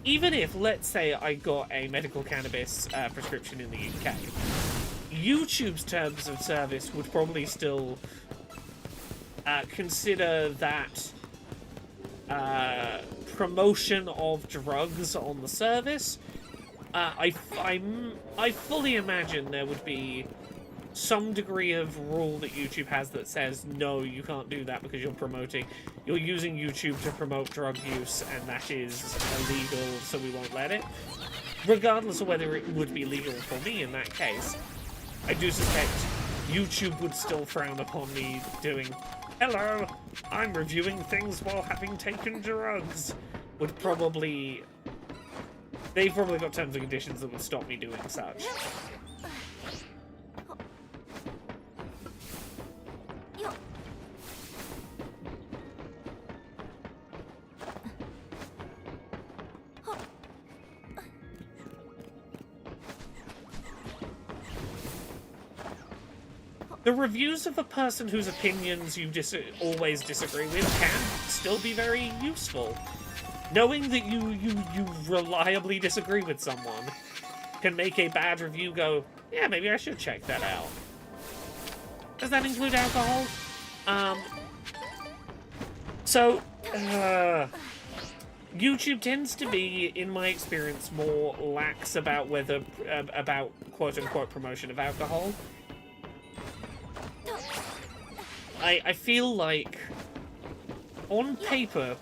even if, let's say, I got a medical cannabis prescription in the UK, YouTube's terms of service would probably still consider that promotion of drugs on the service. I fully imagine there would be some degree of rule that YouTube has that says, no, you can't do that because you're using YouTube to promote drug use, and that is illegal, so we won't let it. Regardless of whether it would be legal for me in that case, I do suspect YouTube would still frown upon me doing, hello, I'm reviewing things while having taken drugs, would probably... They've probably got terms and conditions that would stop me doing such. The reviews of a person whose opinions you always disagree with can still be very useful. Knowing that you reliably disagree with someone can make a bad review go, Yeah, maybe I should check that out. Does that include alcohol? So, YouTube tends to be, in my experience, more lax about whether, about quote-unquote promotion of alcohol. I feel like, on paper,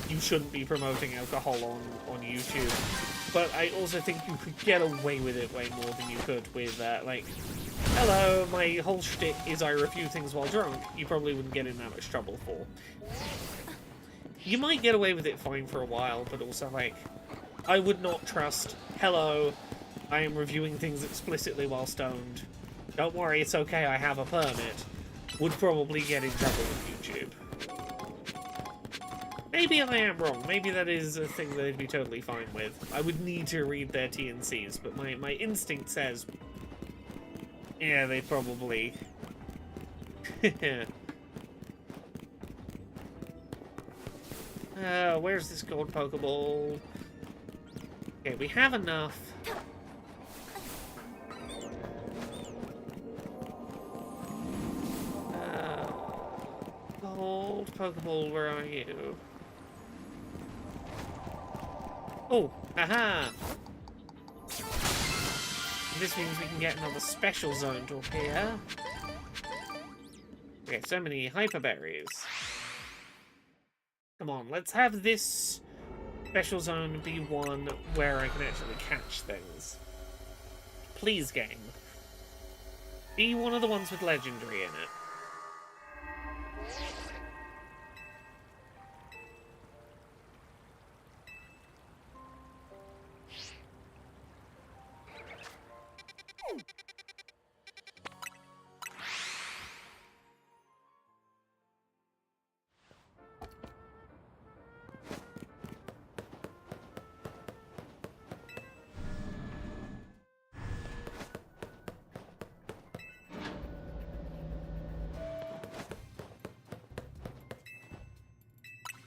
you shouldn't be promoting alcohol on YouTube, but I also think you could get away with it way more than you could with, like, hello, my whole shtick is I review things while drunk. You probably wouldn't get in that much trouble for. You might get away with it fine for a while, but also, like, I would not trust, hello, I am reviewing things explicitly while stoned. Don't worry, it's okay, I have a permit. Would probably get in trouble with YouTube. Maybe I am wrong. Maybe that is a thing that they'd be totally fine with. I would need to read their T&Cs, but my instinct says, yeah, they probably... where's this gold Pokeball? Okay, we have enough. Gold Pokeball, where are you? Oh, aha! This means we can get another special zone to appear. Okay, so many Hyper Berries. Come on, let's have this special zone be one where I can actually catch things. Please, game. Be one of the ones with Legendary in it.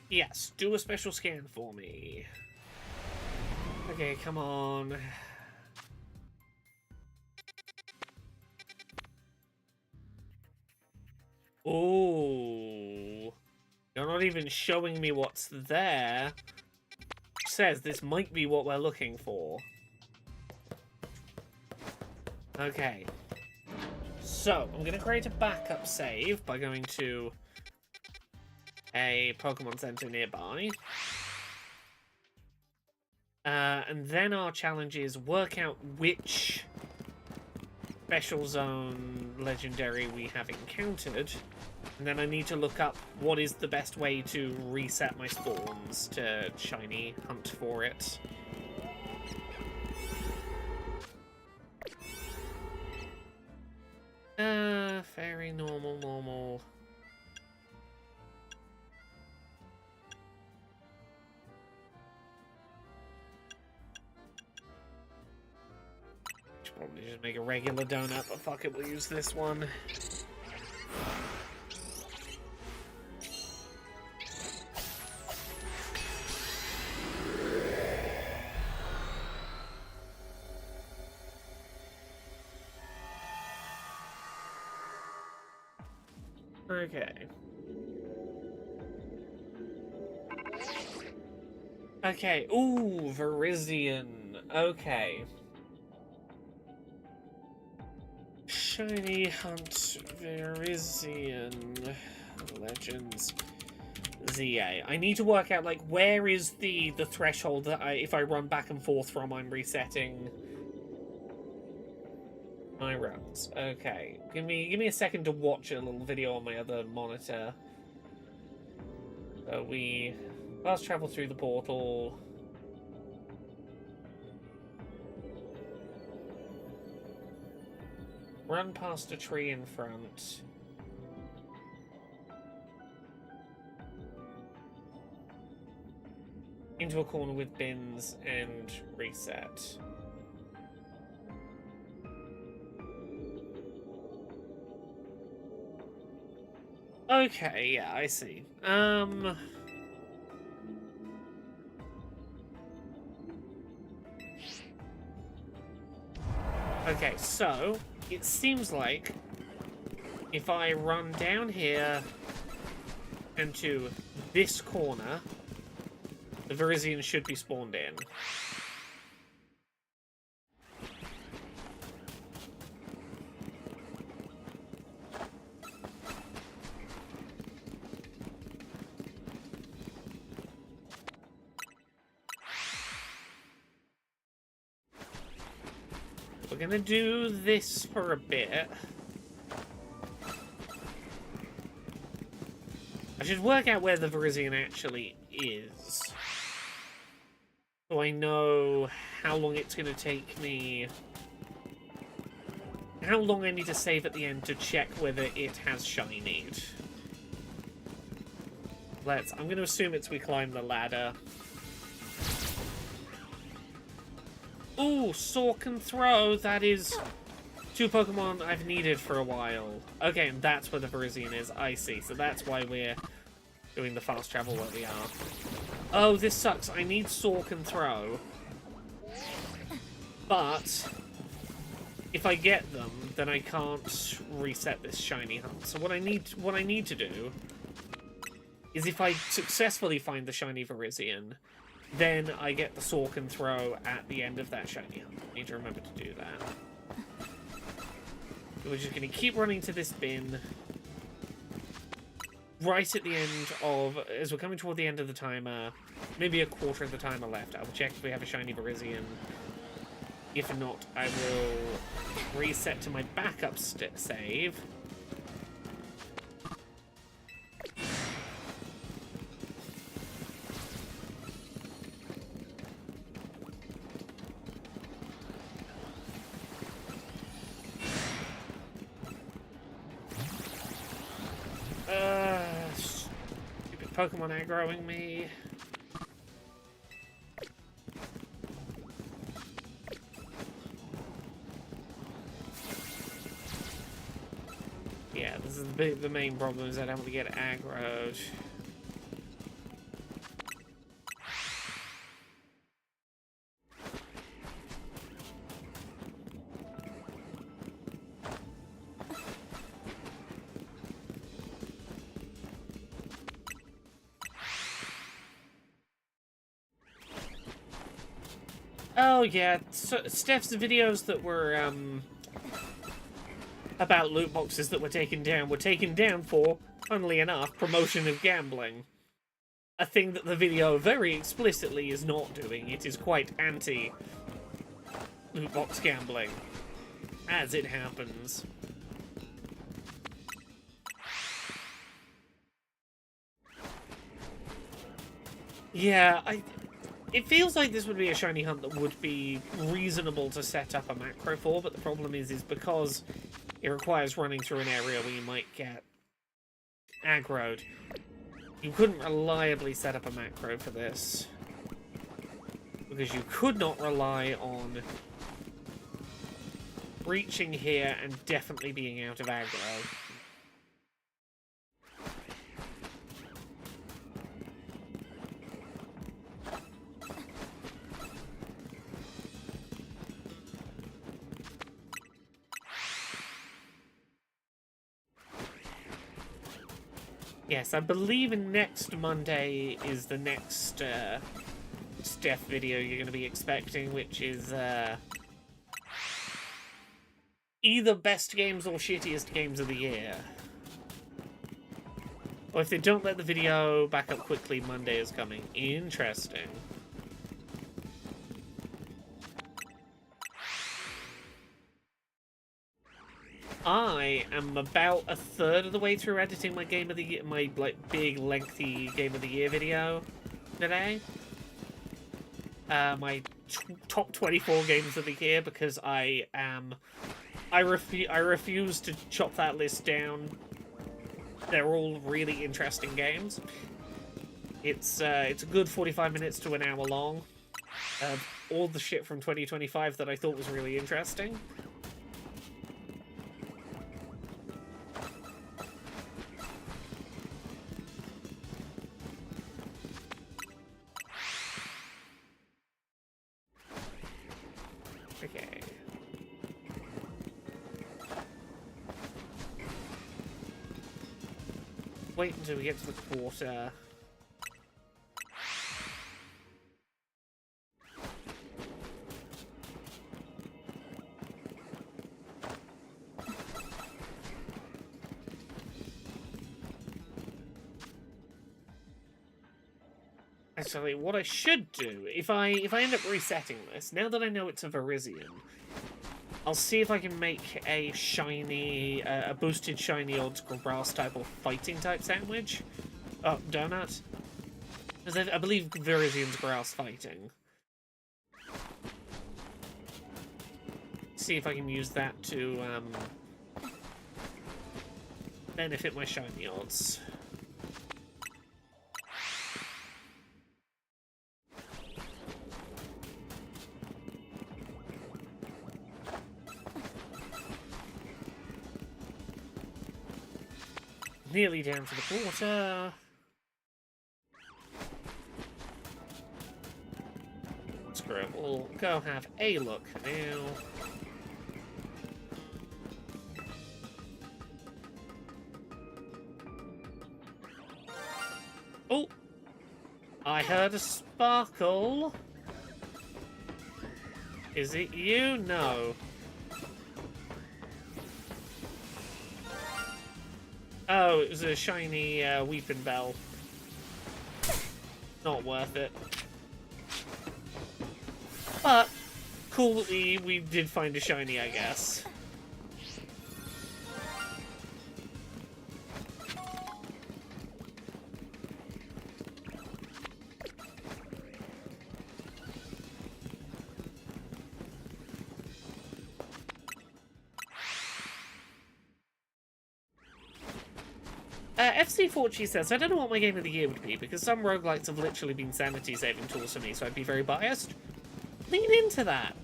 Yes, do a special scan for me. Okay, come on. Oh, you're not even showing me what's there. It says this might be what we're looking for. Okay. So, I'm going to create a backup save by going to a Pokemon Center nearby. And then our challenge is work out which special zone legendary we have encountered. And then I need to look up what is the best way to reset my spawns to shiny hunt for it. Fairy, normal. Should probably just make a regular donut, but fuck it, we'll use this one. Okay. Okay, ooh, Virizion. Okay. Shiny Hunt Virizion Legends ZA. I need to work out, like, where is the threshold that if I run back and forth from, I'm resetting my runs. Okay. Give me a second to watch a little video on my other monitor. So we fast travel through the portal. Run past a tree in front. Into a corner with bins and reset. Okay, yeah, I see. Okay, so it seems like if I run down here into this corner, the Virizion should be spawned in. We're gonna do this for a bit. I should work out where the Virizion actually is, so I know how long it's gonna take me. How long I need to save at the end to check whether it has shinied. I'm gonna assume it's we climb the ladder. Ooh, Soar can throw. That is 2 Pokemon I've needed for a while. Okay, and that's where the Virizion is. I see. So that's why we're doing the fast travel where we are. Oh, this sucks. I need Soar can throw. But if I get them, then I can't reset this shiny hunt. So what I need to do is if I successfully find the shiny Virizion, then I get the Soar can throw at the end of that shiny hunt. I need to remember to do that. We're just going to keep running to this bin. Right at the end of... As we're coming toward the end of the timer, maybe a quarter of the timer left, I'll check if we have a shiny Virizion. If not, I will reset to my backup save. Stupid Pokemon aggroing me. Yeah, this is the main problem, is I don't want to get aggroed. Oh yeah, so Steph's videos that were about loot boxes that were taken down for, funnily enough, promotion of gambling. A thing that the video very explicitly is not doing. It is quite anti loot box gambling, as it happens. Yeah, it feels like this would be a shiny hunt that would be reasonable to set up a macro for, but the problem is because it requires running through an area where you might get aggroed. You couldn't reliably set up a macro for this, because you could not rely on reaching here and definitely being out of aggro. Yes, I believe next Monday is the next Steph video you're going to be expecting, which is either best games or shittiest games of the year. Or if they don't let the video back up quickly, Monday is coming. Interesting. I am about a third of the way through editing my game of the year, my big lengthy game of the year video today. My top 24 games of the year, because I refuse to chop that list down. They're all really interesting games. It's a good 45 minutes to an hour long of all the shit from 2025 that I thought was really interesting. Okay. wait until we get to the quarter. Actually, what I should do, if I end up resetting this, now that I know it's a Verizion, I'll see if I can make a shiny, a boosted shiny odds grass type or fighting type sandwich. Oh, donut. Because I believe Verizion's grass fighting. See if I can use that to benefit my shiny odds. Nearly down to the quarter. Screw it, we'll go have a look now. Oh! I heard a sparkle. Is it you? No. Oh, it was a shiny Weeping Bell. Not worth it. But, cool that we did find a shiny, I guess. FC Fortune says, I don't know what my game of the year would be, because some roguelites have literally been sanity-saving tools for me, so I'd be very biased. Lean into that.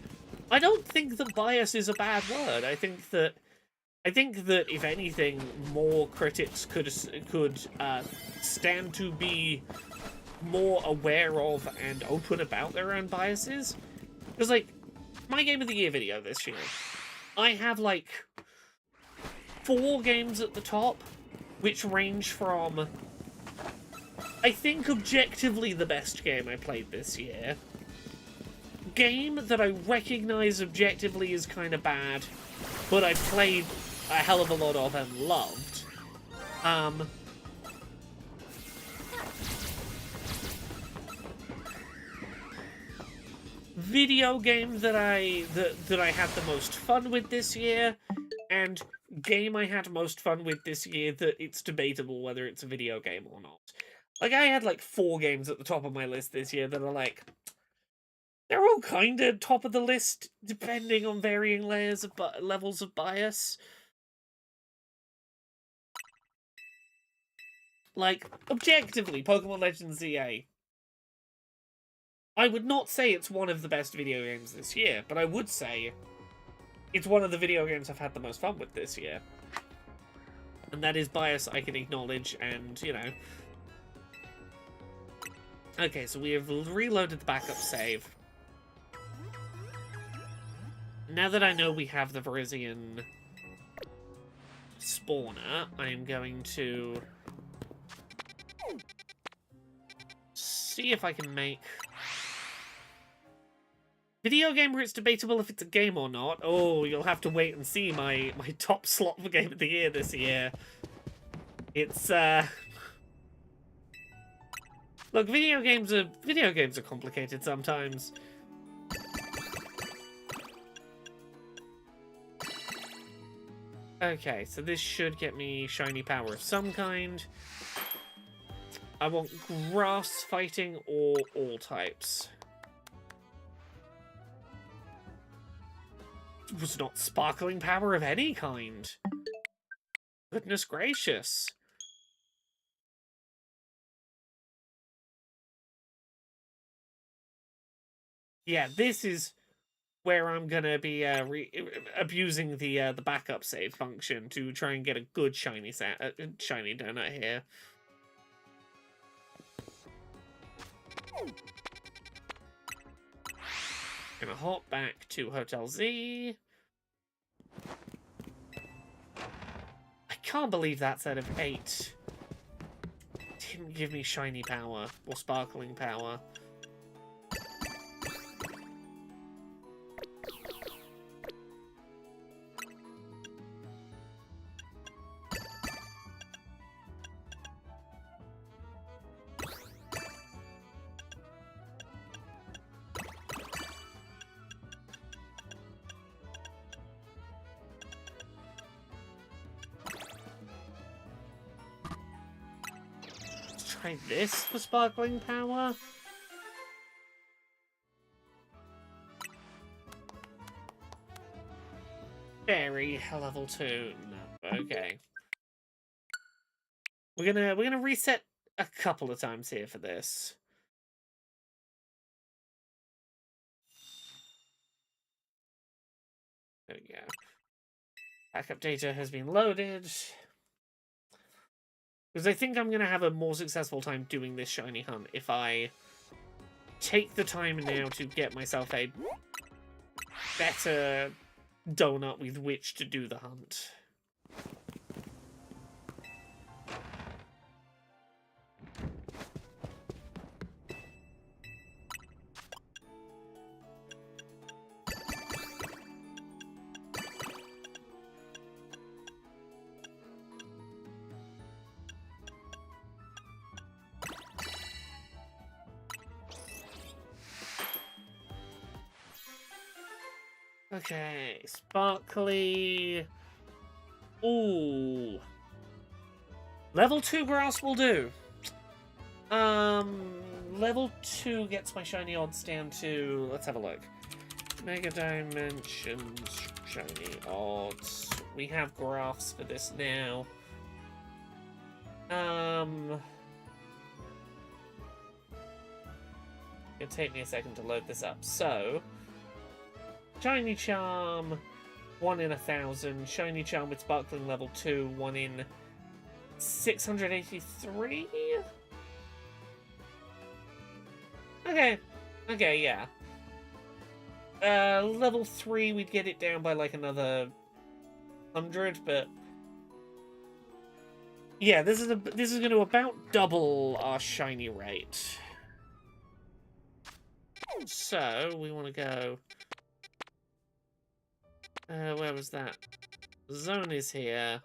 I don't think that bias is a bad word. I think that if anything, more critics could stand to be more aware of and open about their own biases. Because, like, my game of the year video this year, I have, like, 4 games at the top, which range from, I think, objectively the best game I played this year. Game that I recognize objectively is kind of bad, but I played a hell of a lot of and loved. Video game that I had the most fun with this year, and game I had most fun with this year that it's debatable whether it's a video game or not. Like, I had like 4 games at the top of my list this year that are like, they're all kind of top of the list, depending on varying layers of levels of bias. Like, objectively, Pokemon Legends ZA. I would not say it's one of the best video games this year, but I would say it's one of the video games I've had the most fun with this year. And that is bias I can acknowledge, and, you know. Okay, so we have reloaded the backup save. Now that I know we have the Verizion spawner, I am going to see if I can make video game where it's debatable if it's a game or not. Oh, you'll have to wait and see my top slot for Game of the Year this year. It's look, video games are complicated sometimes. Okay, so this should get me shiny power of some kind. I want grass fighting or all types. It was not sparkling power of any kind. Goodness gracious. Yeah, this is where I'm gonna be abusing the backup save function to try and get a good shiny shiny donut here. Gonna hop back to Hotel Z. I can't believe that's out of 8. give me shiny power or sparkling power. Try this for sparkling power. Fairy level 2. No, okay. We're gonna reset a couple of times here for this. There we go. Backup data has been loaded. Because I think I'm going to have a more successful time doing this shiny hunt if I take the time now to get myself a better donut with which to do the hunt. Okay, sparkly. Ooh. Level 2 grass will do. Level 2 gets my shiny odds down to, let's have a look. Mega Dimensions, shiny odds. We have graphs for this now. It'll take me a second to load this up. So, Shiny Charm, 1 in 1,000. Shiny Charm with Sparkling level 2, 1 in 683? Okay, yeah. Level 3, we'd get it down by like another 100, but yeah, this is going to about double our shiny rate. So we want to go. Where was that? Zone is here.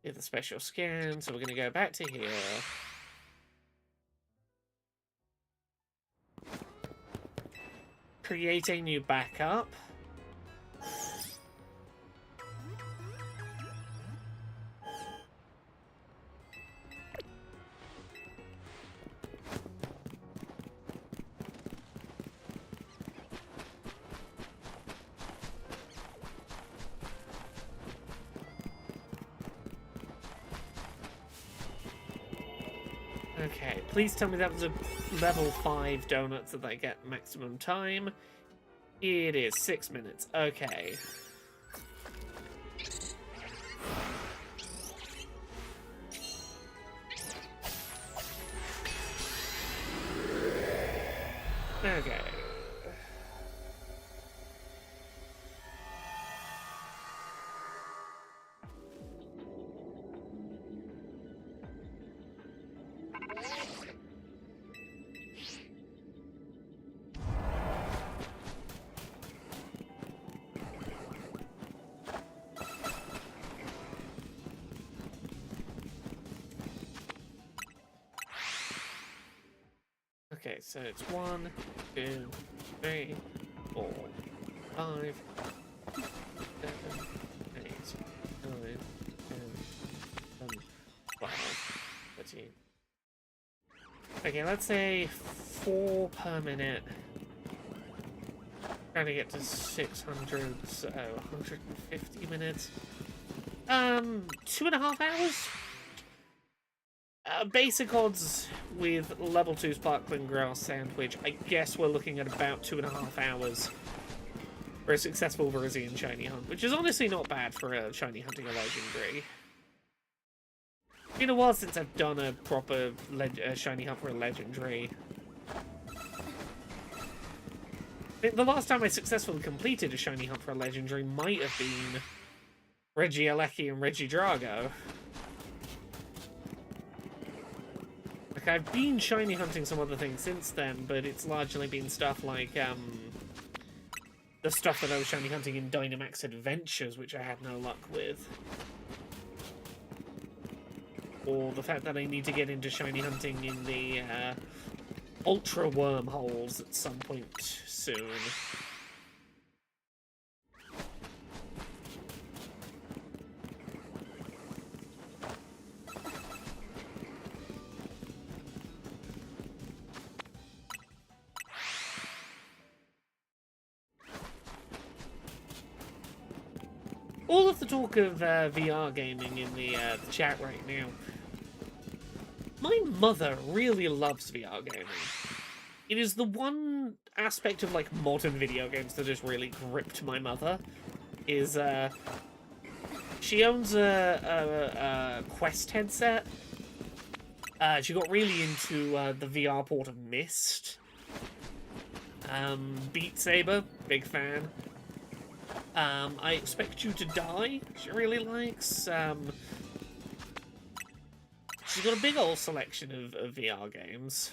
Get the special scan, so we're going to go back to here. Create a new backup. Okay, please tell me that was a level 5 donut so that I get maximum time. It is 6 minutes. Okay. Okay. Okay, so it's 1, 2, 3, 4, 5, 7, 8, 9, 10, 11, 12, 13. Okay, let's say 4 per minute. Trying to get to 600, so 150 minutes. 2.5 hours? Basic odds with level 2 Sparkling Grass Sandwich, I guess we're looking at about 2.5 hours for a successful Virizion Shiny Hunt, which is honestly not bad for a Shiny hunting a Legendary. It's been a while since I've done a proper Shiny Hunt for a Legendary. I think the last time I successfully completed a Shiny Hunt for a Legendary might have been Regieleki and Regidrago. Like, I've been shiny hunting some other things since then, but it's largely been stuff like, the stuff that I was shiny hunting in Dynamax Adventures, which I had no luck with. Or the fact that I need to get into shiny hunting in the, Ultra Wormholes at some point soon. All of the talk of VR gaming in the chat right now. My mother really loves VR gaming. It is the one aspect of like modern video games that has really gripped my mother. Is she owns a Quest headset. She got really into the VR port of Myst. Beat Saber, big fan. I Expect You to Die, she really likes. She's got a big old selection of VR games.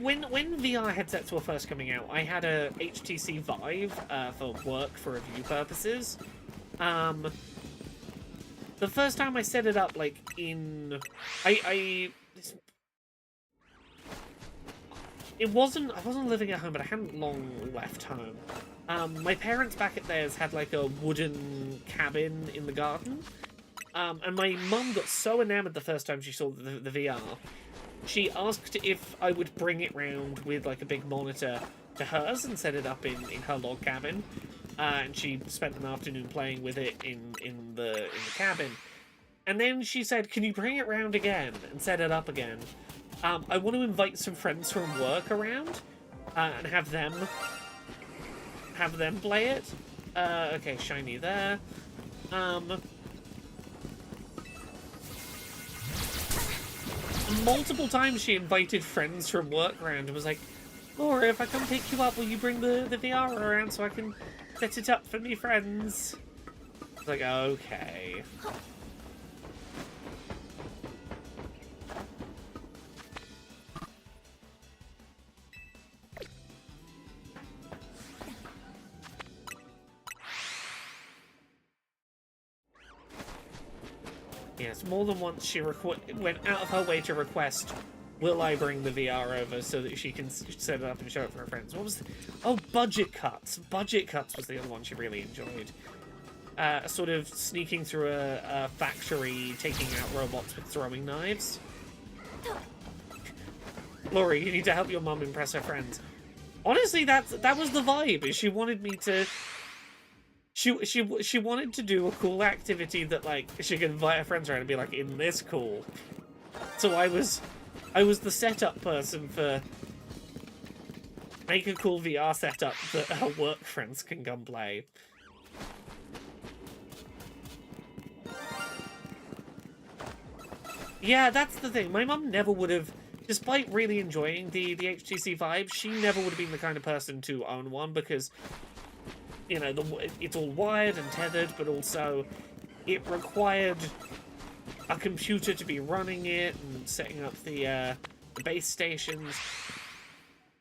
When VR headsets were first coming out, I had a HTC Vive for work, for review purposes. The first time I set it up, like, in... I wasn't living at home, but I hadn't long left home. My parents back at theirs had, like, a wooden cabin in the garden. And my mum got so enamored the first time she saw the VR. She asked if I would bring it round with, like, a big monitor to hers and set it up in her log cabin. And she spent an afternoon playing with it in the cabin. And then she said, can you bring it round again and set it up again? I want to invite some friends from work around and have them play it. Okay, shiny there. Multiple times she invited friends from work around and was like, Laura, if I come pick you up, will you bring the VR around so I can set it up for me friends? I was like, okay. Yes, more than once she went out of her way to request, will I bring the VR over so that she can set it up and show it for her friends? What was oh, Budget Cuts. Budget Cuts was the other one she really enjoyed. Sort of sneaking through a factory, taking out robots with throwing knives. Laurie, you need to help your mum impress her friends. Honestly, that was the vibe. She wanted me to... She wanted to do a cool activity that, like, she could invite her friends around and be like, isn't this cool? So I was the setup person for make a cool VR setup that her work friends can come play. Yeah, that's the thing. My mum never would have, despite really enjoying the HTC Vive, she never would have been the kind of person to own one because, you know, it's all wired and tethered, but also it required a computer to be running it and setting up the base stations.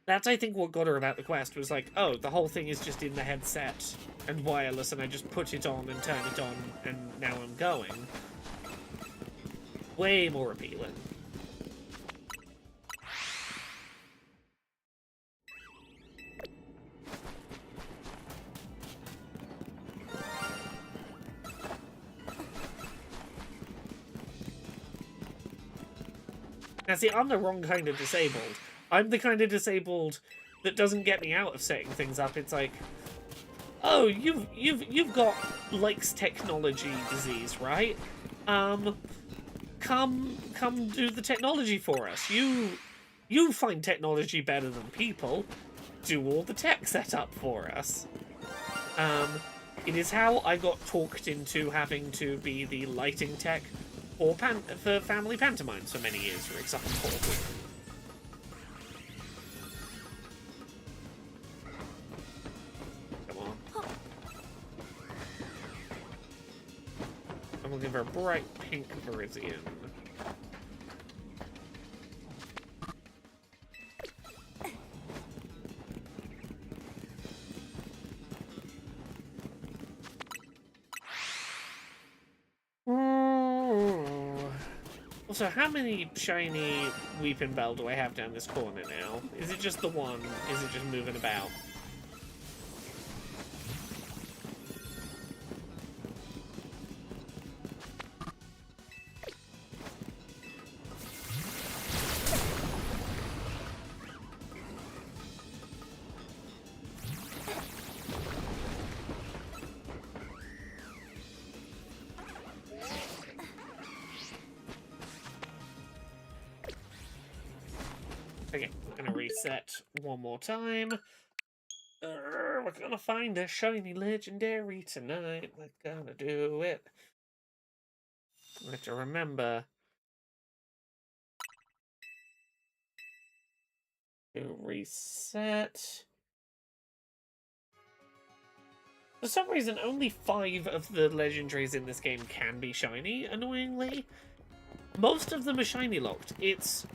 That's, I think, what got her about the Quest, was like, oh, the whole thing is just in the headset and wireless, and I just put it on and turn it on, and now I'm going. Way more appealing. Now see, I'm the wrong kind of disabled. I'm the kind of disabled that doesn't get me out of setting things up. It's like, oh, you've got likes technology disease, right? Come do the technology for us. You find technology better than people. Do all the tech setup for us. It is how I got talked into having to be the lighting tech for family pantomimes for many years, for example. I'm looking for a bright pink Virizion. Also, how many shiny Weeping Bell do I have down this corner now? Is it just the one? Is it just moving about? Okay, we're gonna reset one more time. We're gonna find a shiny legendary tonight. We're gonna do it. I have to remember to reset. For some reason, only 5 of the legendaries in this game can be shiny, annoyingly. Most of them are shiny locked. It's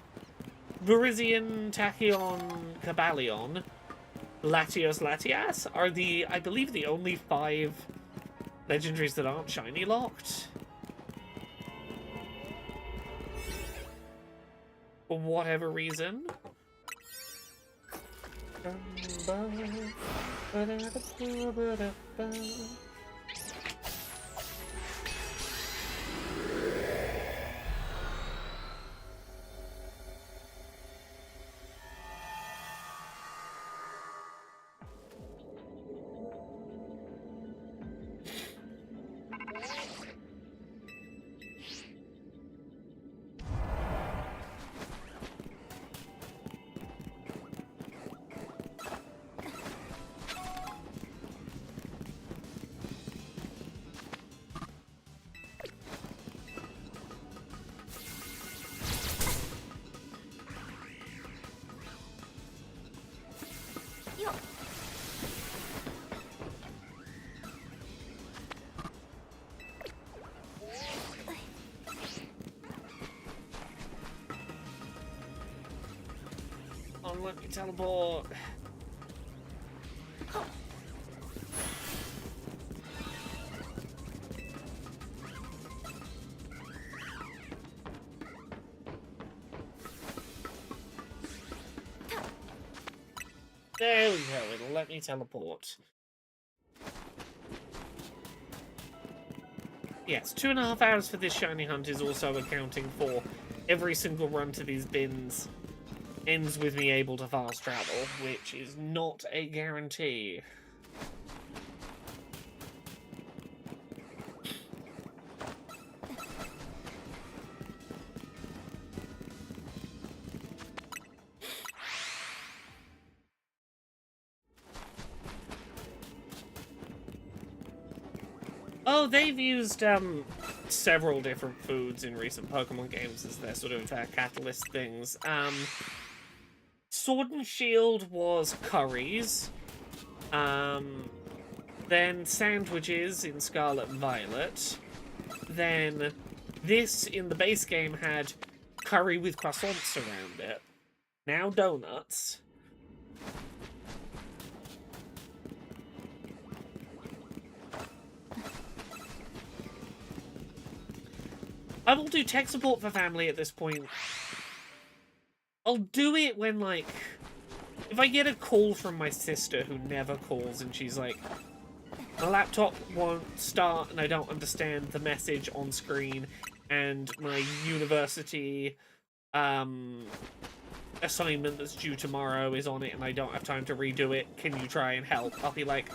Virizion, Tachyon, Cobalion, Latios, Latias are the, I believe, the only 5 legendaries that aren't shiny locked. For whatever reason. Let me teleport. There we go, it'll let me teleport. Yes, 2.5 hours for this shiny hunt is also accounting for every single run to these bins ends with me able to fast travel, which is not a guarantee. Oh, they've used several different foods in recent Pokemon games as their sort of catalyst things. Sword and Shield was curries. Then sandwiches in Scarlet and Violet. Then this in the base game had curry with croissants around it. Now donuts. I will do tech support for family at this point. I'll do it when, like, if I get a call from my sister who never calls and she's like, my laptop won't start and I don't understand the message on screen and my university assignment that's due tomorrow is on it and I don't have time to redo it, can you try and help? I'll be like,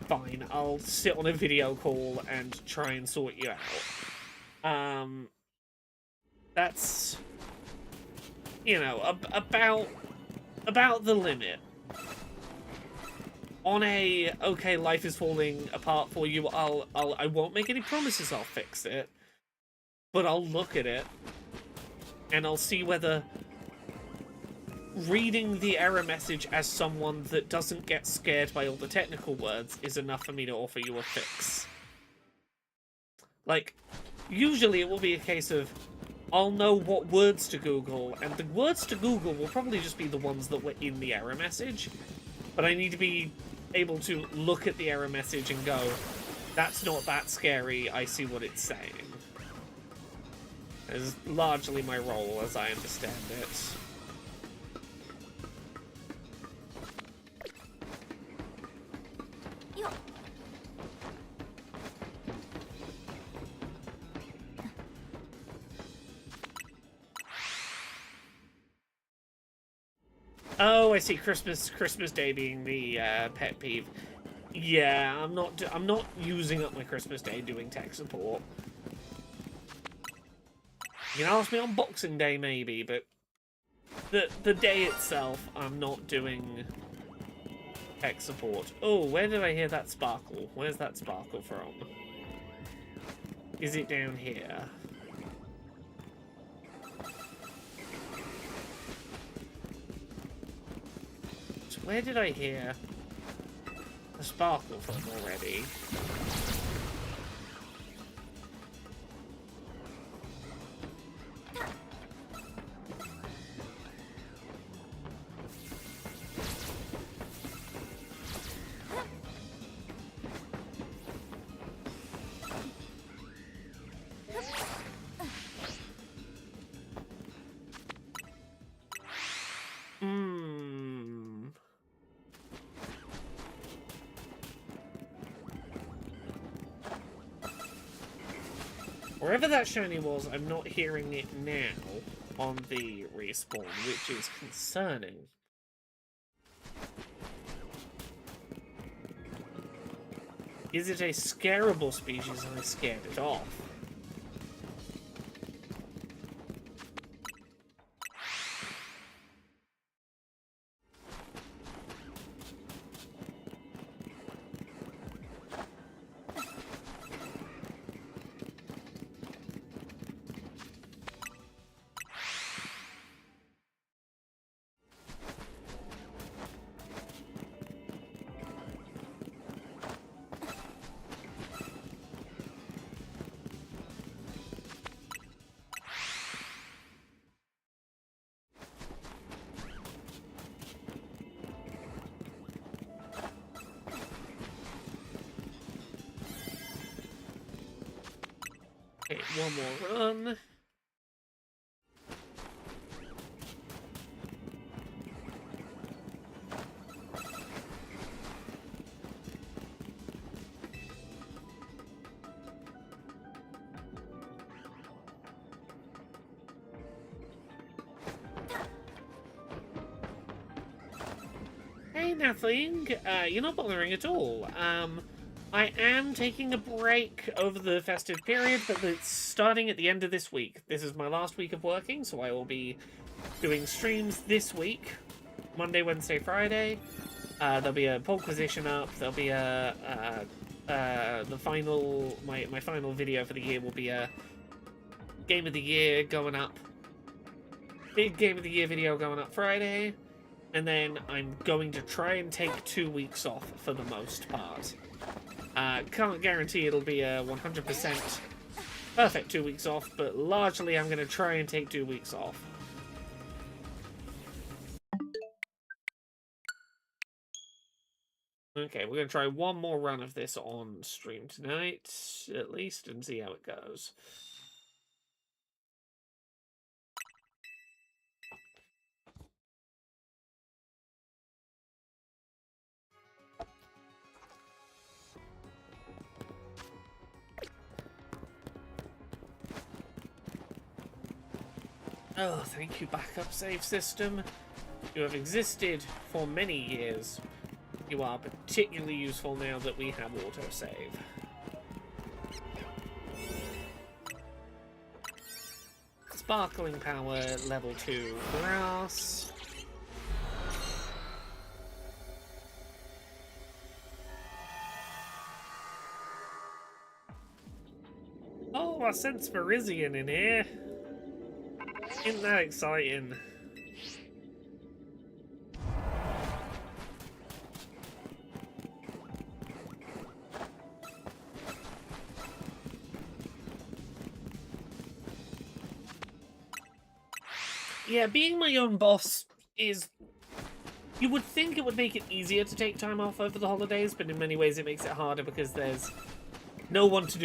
fine, I'll sit on a video call and try and sort you out. That's, you know, about the limit. On a, okay, life is falling apart for you, I won't make any promises I'll fix it, but I'll look at it, and I'll see whether reading the error message as someone that doesn't get scared by all the technical words is enough for me to offer you a fix. Like, usually it will be a case of, I'll know what words to Google, and the words to Google will probably just be the ones that were in the error message. But I need to be able to look at the error message and go, that's not that scary, I see what it's saying. Is largely my role, as I understand it. Oh, I see. Christmas Day being the pet peeve. Yeah, I'm not using up my Christmas Day doing tech support. You can ask me on Boxing Day maybe, but the day itself, I'm not doing tech support. Oh, where did I hear that sparkle? Where's that sparkle from? Is it down here? So where did I hear the sparkle from already? Wherever that shiny was, I'm not hearing it now on the respawn, which is concerning. Is it a scarable species and I scared it off? Okay, one more run. Hey, nothing. You're not bothering at all. I am taking a break over the festive period, but it's starting at the end of this week. This is my last week of working, so I will be doing streams this week. Monday, Wednesday, Friday. There'll be a Pokequisition up. There'll be the final... My final video for the year will be a Game of the Year going up. Big Game of the Year video going up Friday. And then I'm going to try and take 2 weeks off for the most part. Can't guarantee it'll be a 100% perfect 2 weeks off, but largely I'm going to try and take 2 weeks off. Okay, we're going to try one more run of this on stream tonight, at least, and see how it goes. Oh, thank you, backup save system. You have existed for many years. You are particularly useful now that we have autosave. Sparkling power, level 2 grass. Oh, I sense Virizion in here. Isn't that exciting? Yeah, being my own boss is... You would think it would make it easier to take time off over the holidays, but in many ways it makes it harder because there's no one to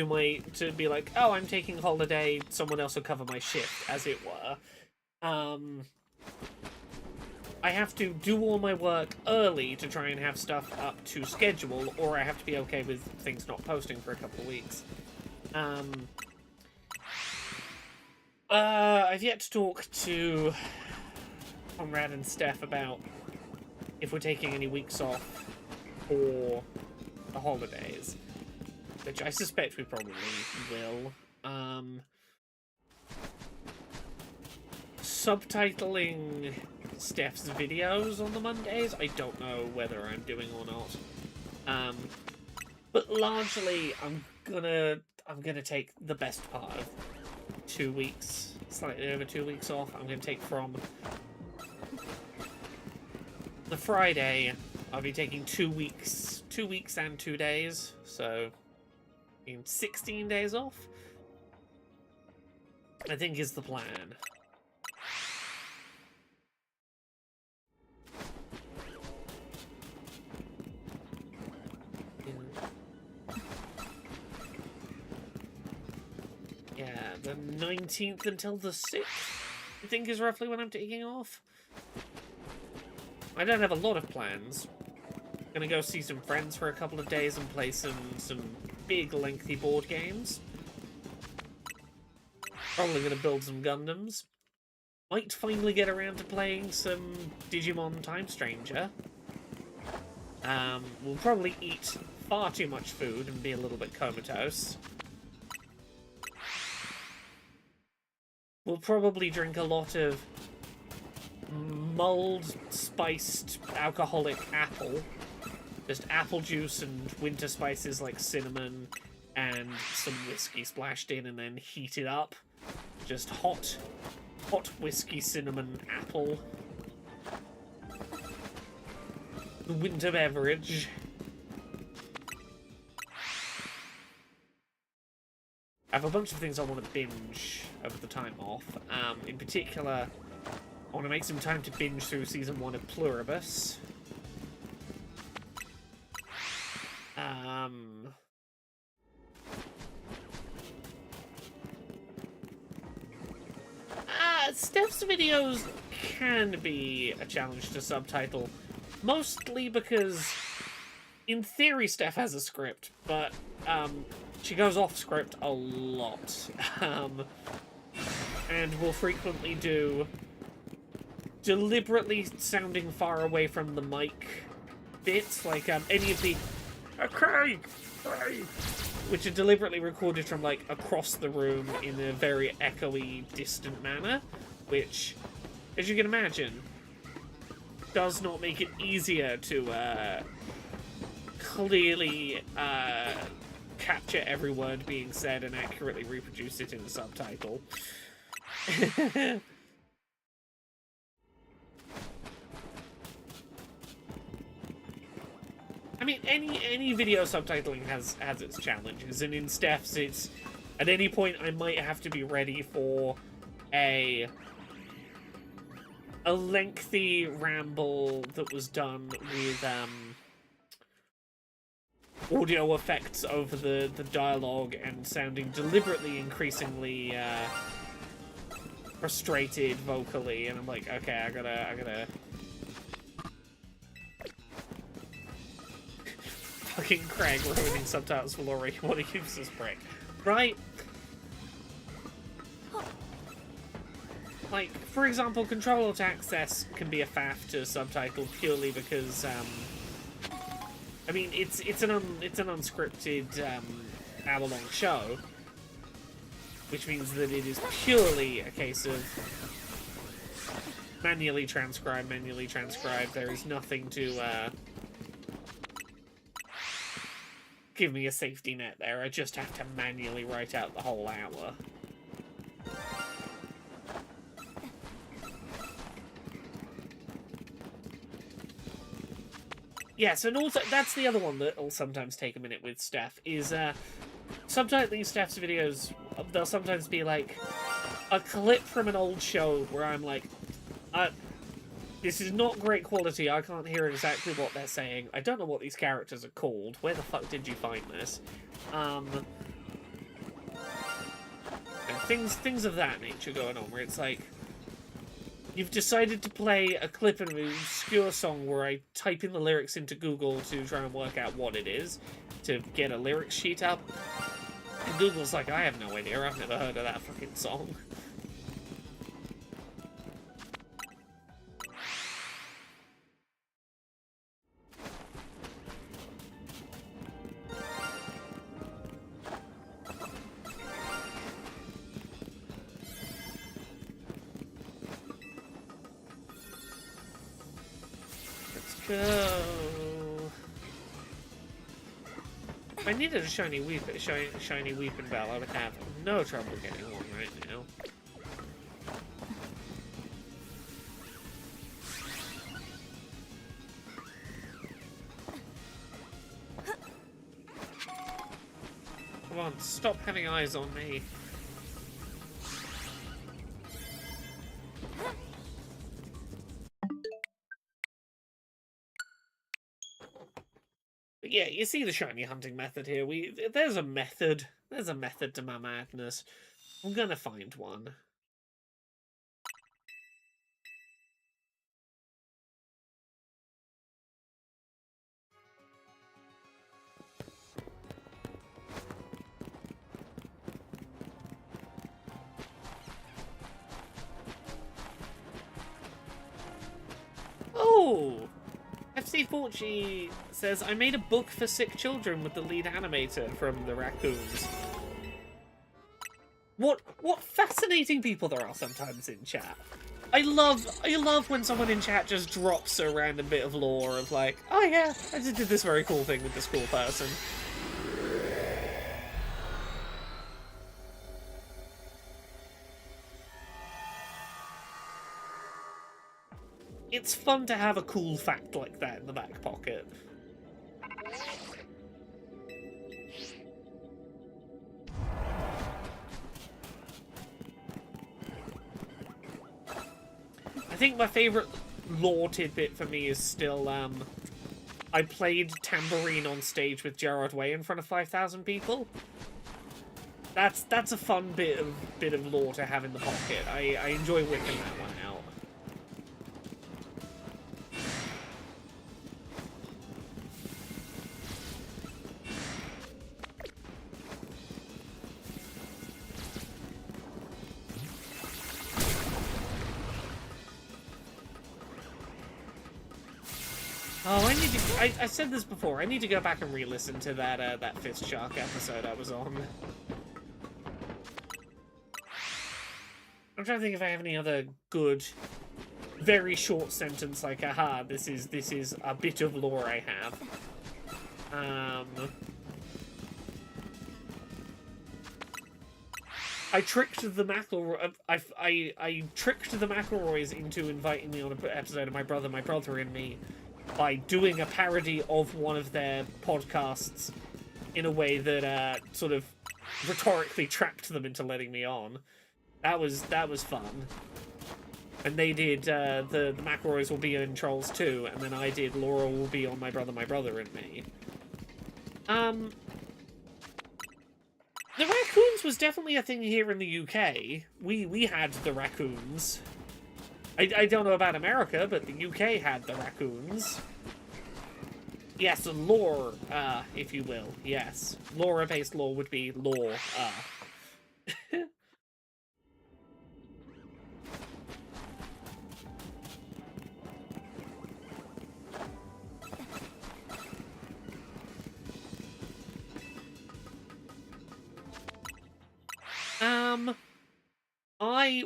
be like, oh, I'm taking holiday, someone else will cover my shift, as it were. I have to do all my work early to try and have stuff up to schedule, or I have to be okay with things not posting for a couple of weeks. I've yet to talk to Conrad and Steph about if we're taking any weeks off for the holidays, which I suspect we probably will. Subtitling Steph's videos on the Mondays, I don't know whether I'm doing or not. But largely, I'm gonna take the best part of 2 weeks, slightly over 2 weeks off. I'm gonna take from the Friday. I'll be taking 2 weeks and 2 days, so 16 days off, I think, is the plan. Yeah, the 19th until the 6th, I think, is roughly when I'm taking off. I don't have a lot of plans. I'm gonna go see some friends for a couple of days and play some big, lengthy board games. Probably gonna build some Gundams. Might finally get around to playing some Digimon Time Stranger. We'll probably eat far too much food and be a little bit comatose. We'll probably drink a lot of mulled, spiced, alcoholic apple. Just apple juice and winter spices like cinnamon and some whiskey splashed in and then heated up. Just hot whiskey, cinnamon, apple. The winter beverage. I have a bunch of things I want to binge over the time off. In particular, I want to make some time to binge through Season 1 of Pluribus. Steph's videos can be a challenge to subtitle, mostly because, in theory, Steph has a script, but she goes off script a lot, and will frequently do deliberately sounding far away from the mic bits, like any of the Craig, which are deliberately recorded from like across the room in a very echoey, distant manner, which, as you can imagine, does not make it easier to clearly capture every word being said and accurately reproduce it in a subtitle. I mean, any video subtitling has its challenges, and in Steph's, it's at any point I might have to be ready for a lengthy ramble that was done with audio effects over the dialogue and sounding deliberately increasingly frustrated vocally, and I'm like, okay, I gotta fucking Craig ruining subtitles for Laurie. What a useless prick. Right? Like, for example, Control Alt Access can be a faff to subtitle purely because, I mean, it's an unscripted, hour-long show, which means that it is purely a case of manually transcribe. There is nothing to, give me a safety net there. I just have to manually write out the whole hour. Yes, and also, that's the other one that'll sometimes take a minute with Steph, is, subtitling Steph's videos, they'll sometimes be like a clip from an old show where I'm like, This is not great quality. I can't hear exactly what they're saying. I don't know what these characters are called. Where the fuck did you find this? Things of that nature going on, where it's like, you've decided to play a clip of an obscure song where I type in the lyrics into Google to try and work out what it is, to get a lyrics sheet up. And Google's like, I have no idea, I've never heard of that fucking song. Go. If I needed a shiny weeping bell, I would have no trouble getting one right now. Come on, stop having eyes on me. Yeah, you see the shiny hunting method here. There's a method. There's a method to my madness. I'm gonna find one. Oh! FC Forchi says, I made a book for sick children with the lead animator from the Raccoons. What fascinating people there are sometimes in chat. I love when someone in chat just drops a random bit of lore of like, oh yeah, I just did this very cool thing with this cool person. It's fun to have a cool fact like that in the back pocket. I think my favourite lore tidbit for me is still, I played Tambourine on stage with Gerard Way in front of 5,000 people. That's a fun bit of lore to have in the pocket. I enjoy whipping that one out. Oh, I said this before. I need to go back and re-listen to that Fist Shark episode I was on. I'm trying to think if I have any other good, very short sentence like, aha, this is a bit of lore I have. I tricked the McElroy. I tricked the McElroys into inviting me on an episode of My Brother and Me, by doing a parody of one of their podcasts in a way that sort of rhetorically trapped them into letting me on. That was fun. And they did the McElroys will be in Trolls 2, and then I did Laura will be on My Brother and Me. The raccoons was definitely a thing here in the UK. We had the raccoons. I don't know about America, but the UK had the raccoons. Yes, lore, if you will. Yes. Lore-based lore would be lore,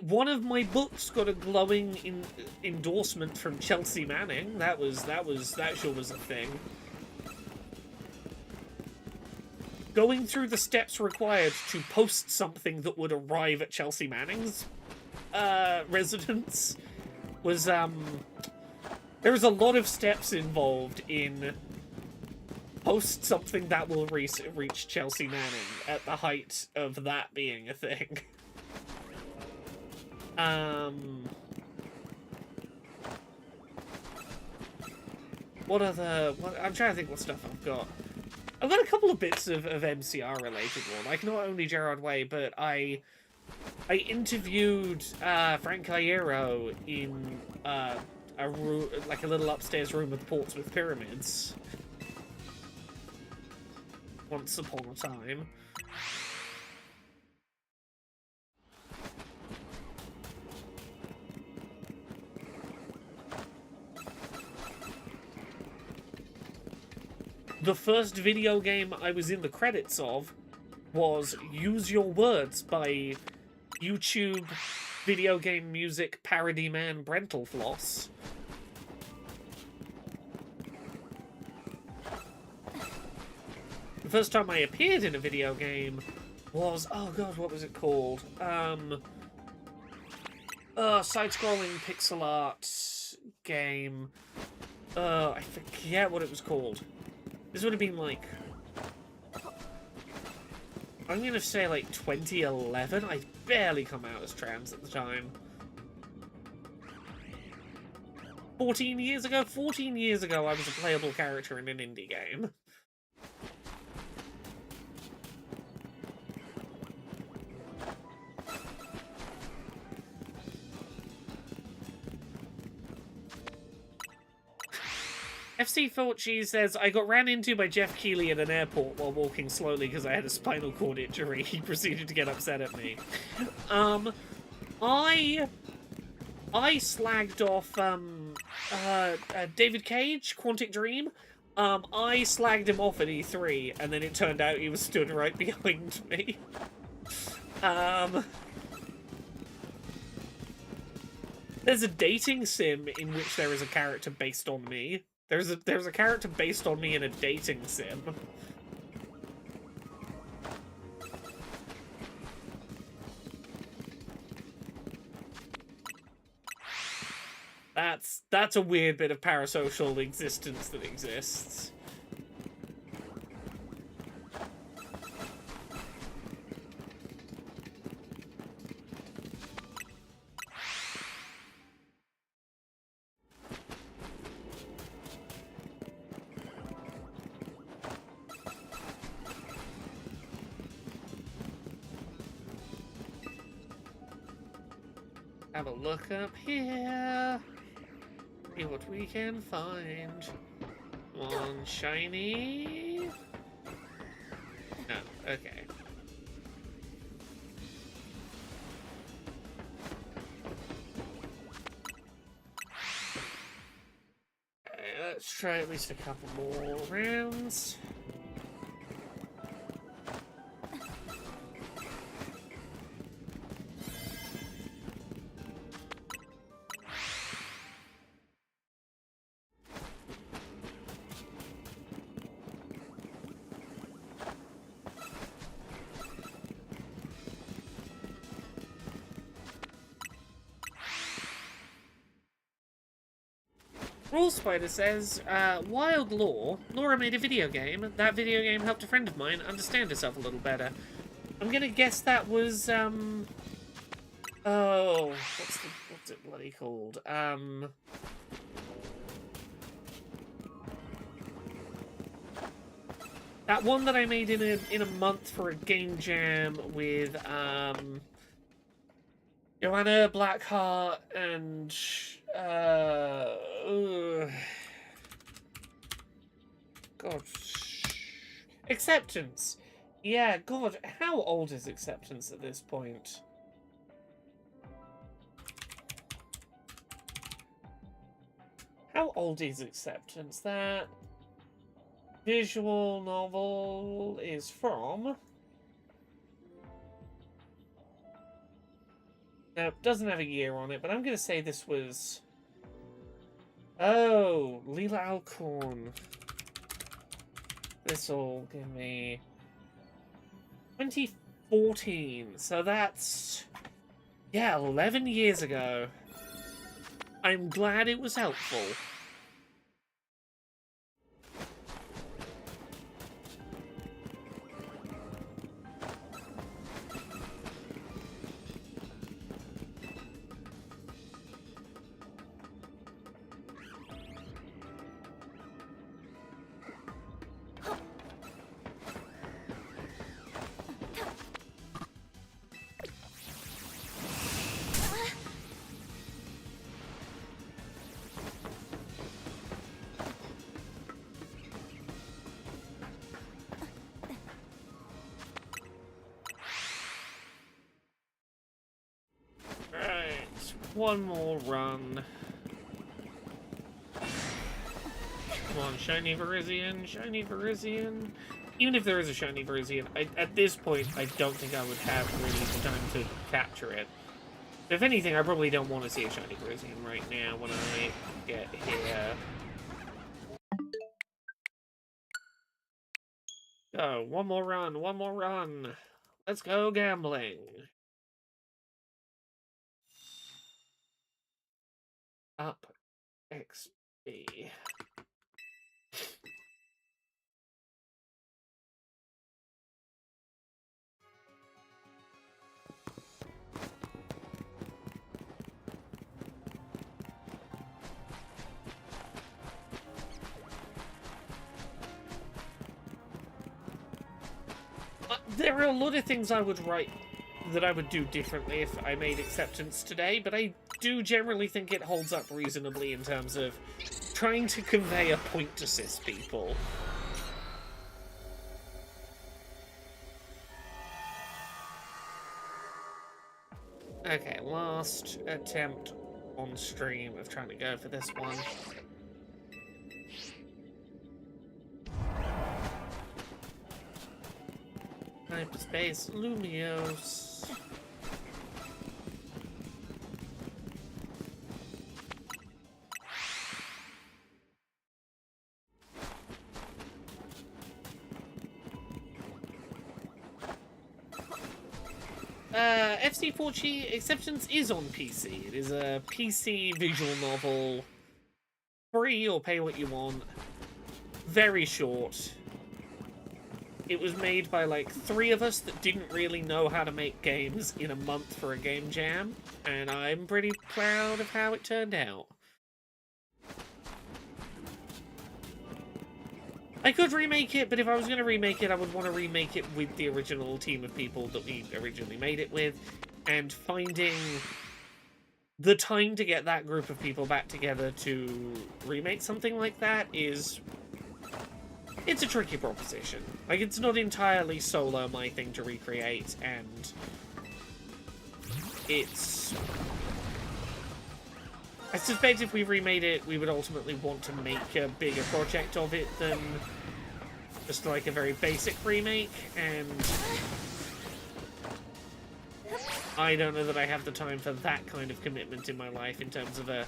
one of my books got a glowing endorsement from Chelsea Manning. That sure was a thing. Going through the steps required to post something that would arrive at Chelsea Manning's residence was there was a lot of steps involved in post something that will reach Chelsea Manning at the height of that being a thing. what other... I'm trying to think what stuff I've got. I've got a couple of bits of MCR-related one. Like, not only Gerard Way, but I interviewed Frank Cairo in a room, like a little upstairs room with Portsmouth Pyramids. Once upon a time. The first video game I was in the credits of was Use Your Words by YouTube video game music parody man Brentalfloss. The first time I appeared in a video game was, oh god, what was it called? Side-scrolling pixel art game. I forget what it was called. This would have been like, I'm gonna say like 2011. I barely come out as trans at the time. 14 years ago? 14 years ago I was a playable character in an indie game. FC Fortune says, I got ran into by Jeff Keighley at an airport while walking slowly because I had a spinal cord injury. He proceeded to get upset at me. I slagged off, David Cage, Quantic Dream. I slagged him off at E3, and then it turned out he was stood right behind me. There's a dating sim in which there is a character based on me. There's a character based on me in a dating sim. That's a weird bit of parasocial existence that exists. Have a look up here. See what we can find. One shiny. No, okay. Okay, let's try at least a couple more rounds. Rule Spider says, Wild Law. Laura made a video game. That video game helped a friend of mine understand herself a little better. I'm gonna guess that was, oh, what's it bloody called? That one that I made in a month for a game jam with, Joanna Blackheart and, God. Acceptance. Yeah, God, how old is Acceptance at this point? How old is Acceptance? That visual novel is from... No, it doesn't have a year on it, but I'm going to say this was... Oh, Leela Alcorn. This'll give me... 2014. So that's... Yeah, 11 years ago. I'm glad it was helpful. One more run. Come on, shiny Virizion, shiny Virizion. Even if there is a shiny Virizion, at this point, I don't think I would have really the time to capture it. If anything, I probably don't want to see a shiny Virizion right now when I get here. Go, one more run, one more run. Let's go gambling. Up XP. There are a lot of things I would write that I would do differently if I made acceptance today, but I do generally think it holds up reasonably in terms of trying to convey a point to cis people. Okay, last attempt on stream of trying to go for this one. Hyperspace Lumios. FC4G Acceptance is on PC. It is a PC visual novel. Free or pay what you want. Very short. It was made by like 3 of us that didn't really know how to make games in a month for a game jam, and I'm pretty proud of how it turned out. I could remake it, but if I was going to remake it, I would want to remake it with the original team of people that we originally made it with, and finding the time to get that group of people back together to remake something like that is... it's a tricky proposition. Like, it's not entirely solo my thing to recreate, and it's... I suspect if we remade it, we would ultimately want to make a bigger project of it than just like a very basic remake, and I don't know that I have the time for that kind of commitment in my life in terms of a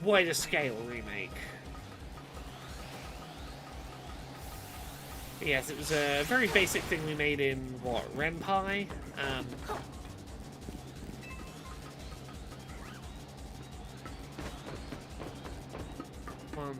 wider scale remake. But yes, it was a very basic thing we made in, what, Renpai? Come on.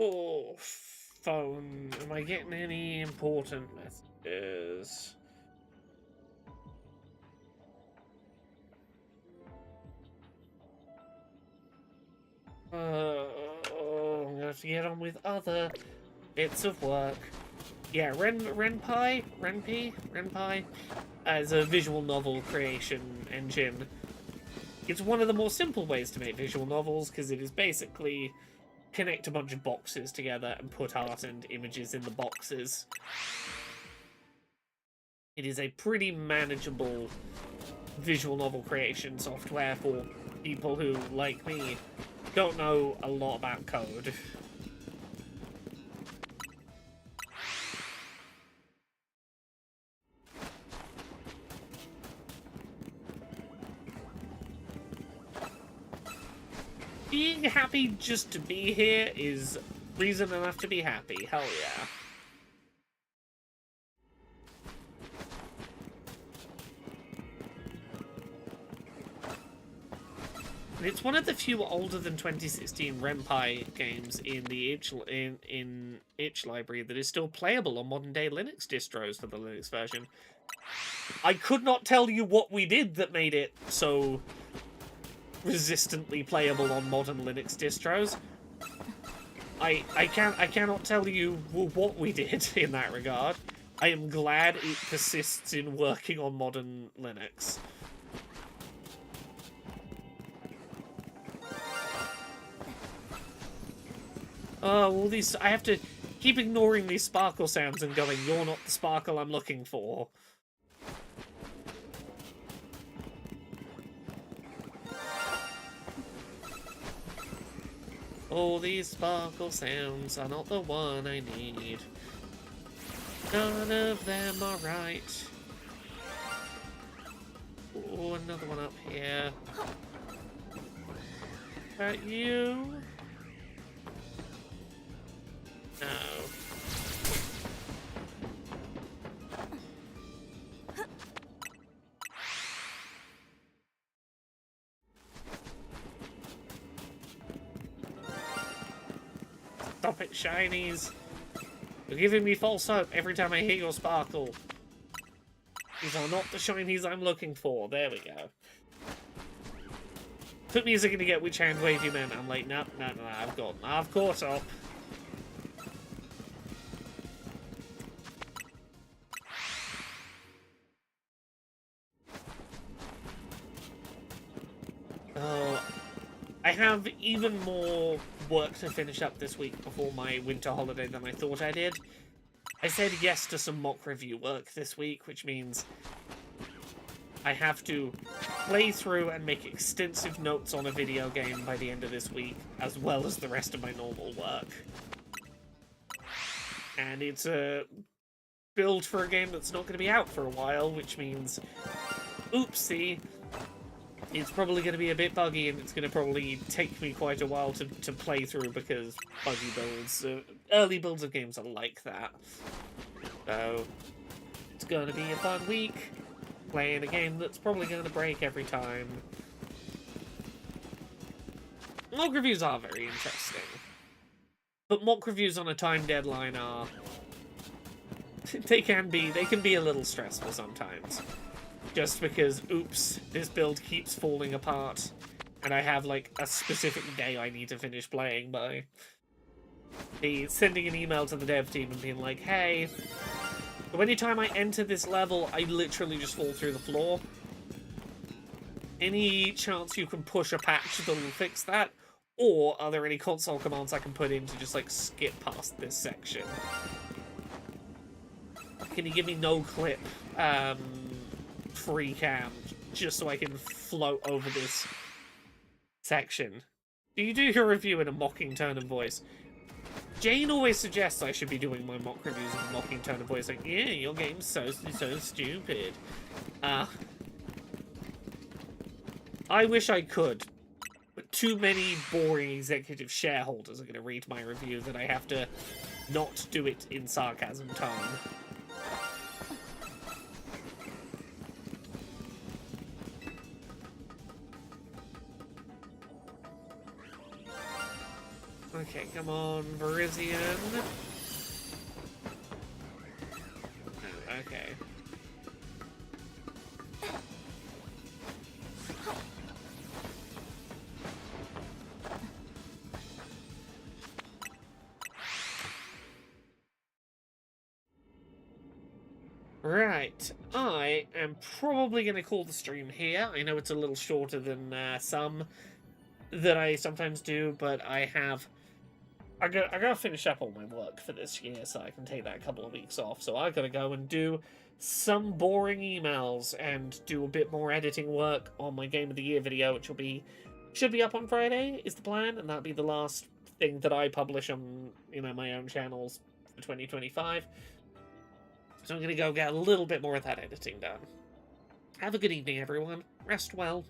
Oh, phone. Am I getting any important messages? I'm gonna have to get on with other bits of work. Yeah, Renpai as a visual novel creation engine. It's one of the more simple ways to make visual novels, because it is basically connect a bunch of boxes together and put art and images in the boxes. It is a pretty manageable visual novel creation software for people who, like me, don't know a lot about code. Being happy just to be here is reason enough to be happy. Hell yeah. And it's one of the few older than 2016 Renpai games in the itch library that is still playable on modern day Linux distros for the Linux version. I could not tell you what we did that made it so resistantly playable on modern Linux distros. I cannot tell you what we did in that regard. I am glad it persists in working on modern Linux. Oh, all these... I have to keep ignoring these sparkle sounds and going, you're not the sparkle I'm looking for. All these sparkle sounds are not the one I need. None of them are right. Oh, another one up here. Is that you? No. Stop it, shinies. You're giving me false hope every time I hear your sparkle. These are not the shinies I'm looking for. There we go. Took me a second to get which hand wave you meant. I'm like, no, I've caught up. Oh, I have even more work to finish up this week before my winter holiday than I thought I did. I said yes to some mock review work this week, which means I have to play through and make extensive notes on a video game by the end of this week, as well as the rest of my normal work. And it's a build for a game that's not going to be out for a while, which means, oopsie, it's probably going to be a bit buggy, and it's going to probably take me quite a while to play through, because buggy builds, early builds of games are like that. So, it's going to be a fun week, playing a game that's probably going to break every time. Mock reviews are very interesting, but mock reviews on a time deadline are... they can be a little stressful sometimes. Just because, oops, this build keeps falling apart, and I have, like, a specific day I need to finish playing by. Sending an email to the dev team and being like, hey, so anytime I enter this level, I literally just fall through the floor. Any chance you can push a patch that will fix that? Or are there any console commands I can put in to just, like, skip past this section? Can you give me no clip, free cam, just so I can float over this section? Do you do your review in a mocking tone of voice? Jane always suggests I should be doing my mock reviews in a mocking tone of voice, like, yeah, your game's so stupid. I wish I could, but too many boring executive shareholders are going to read my review that I have to not do it in sarcasm tone. Okay, come on, Verizian. Oh, okay. Right, I am probably going to call the stream here. I know it's a little shorter than some that I sometimes do, but I gotta finish up all my work for this year, so I can take that couple of weeks off. So I gotta go and do some boring emails and do a bit more editing work on my Game of the Year video, which should be up on Friday, is the plan, and that'll be the last thing that I publish on, my own channels for 2025. So I'm gonna go get a little bit more of that editing done. Have a good evening, everyone. Rest well.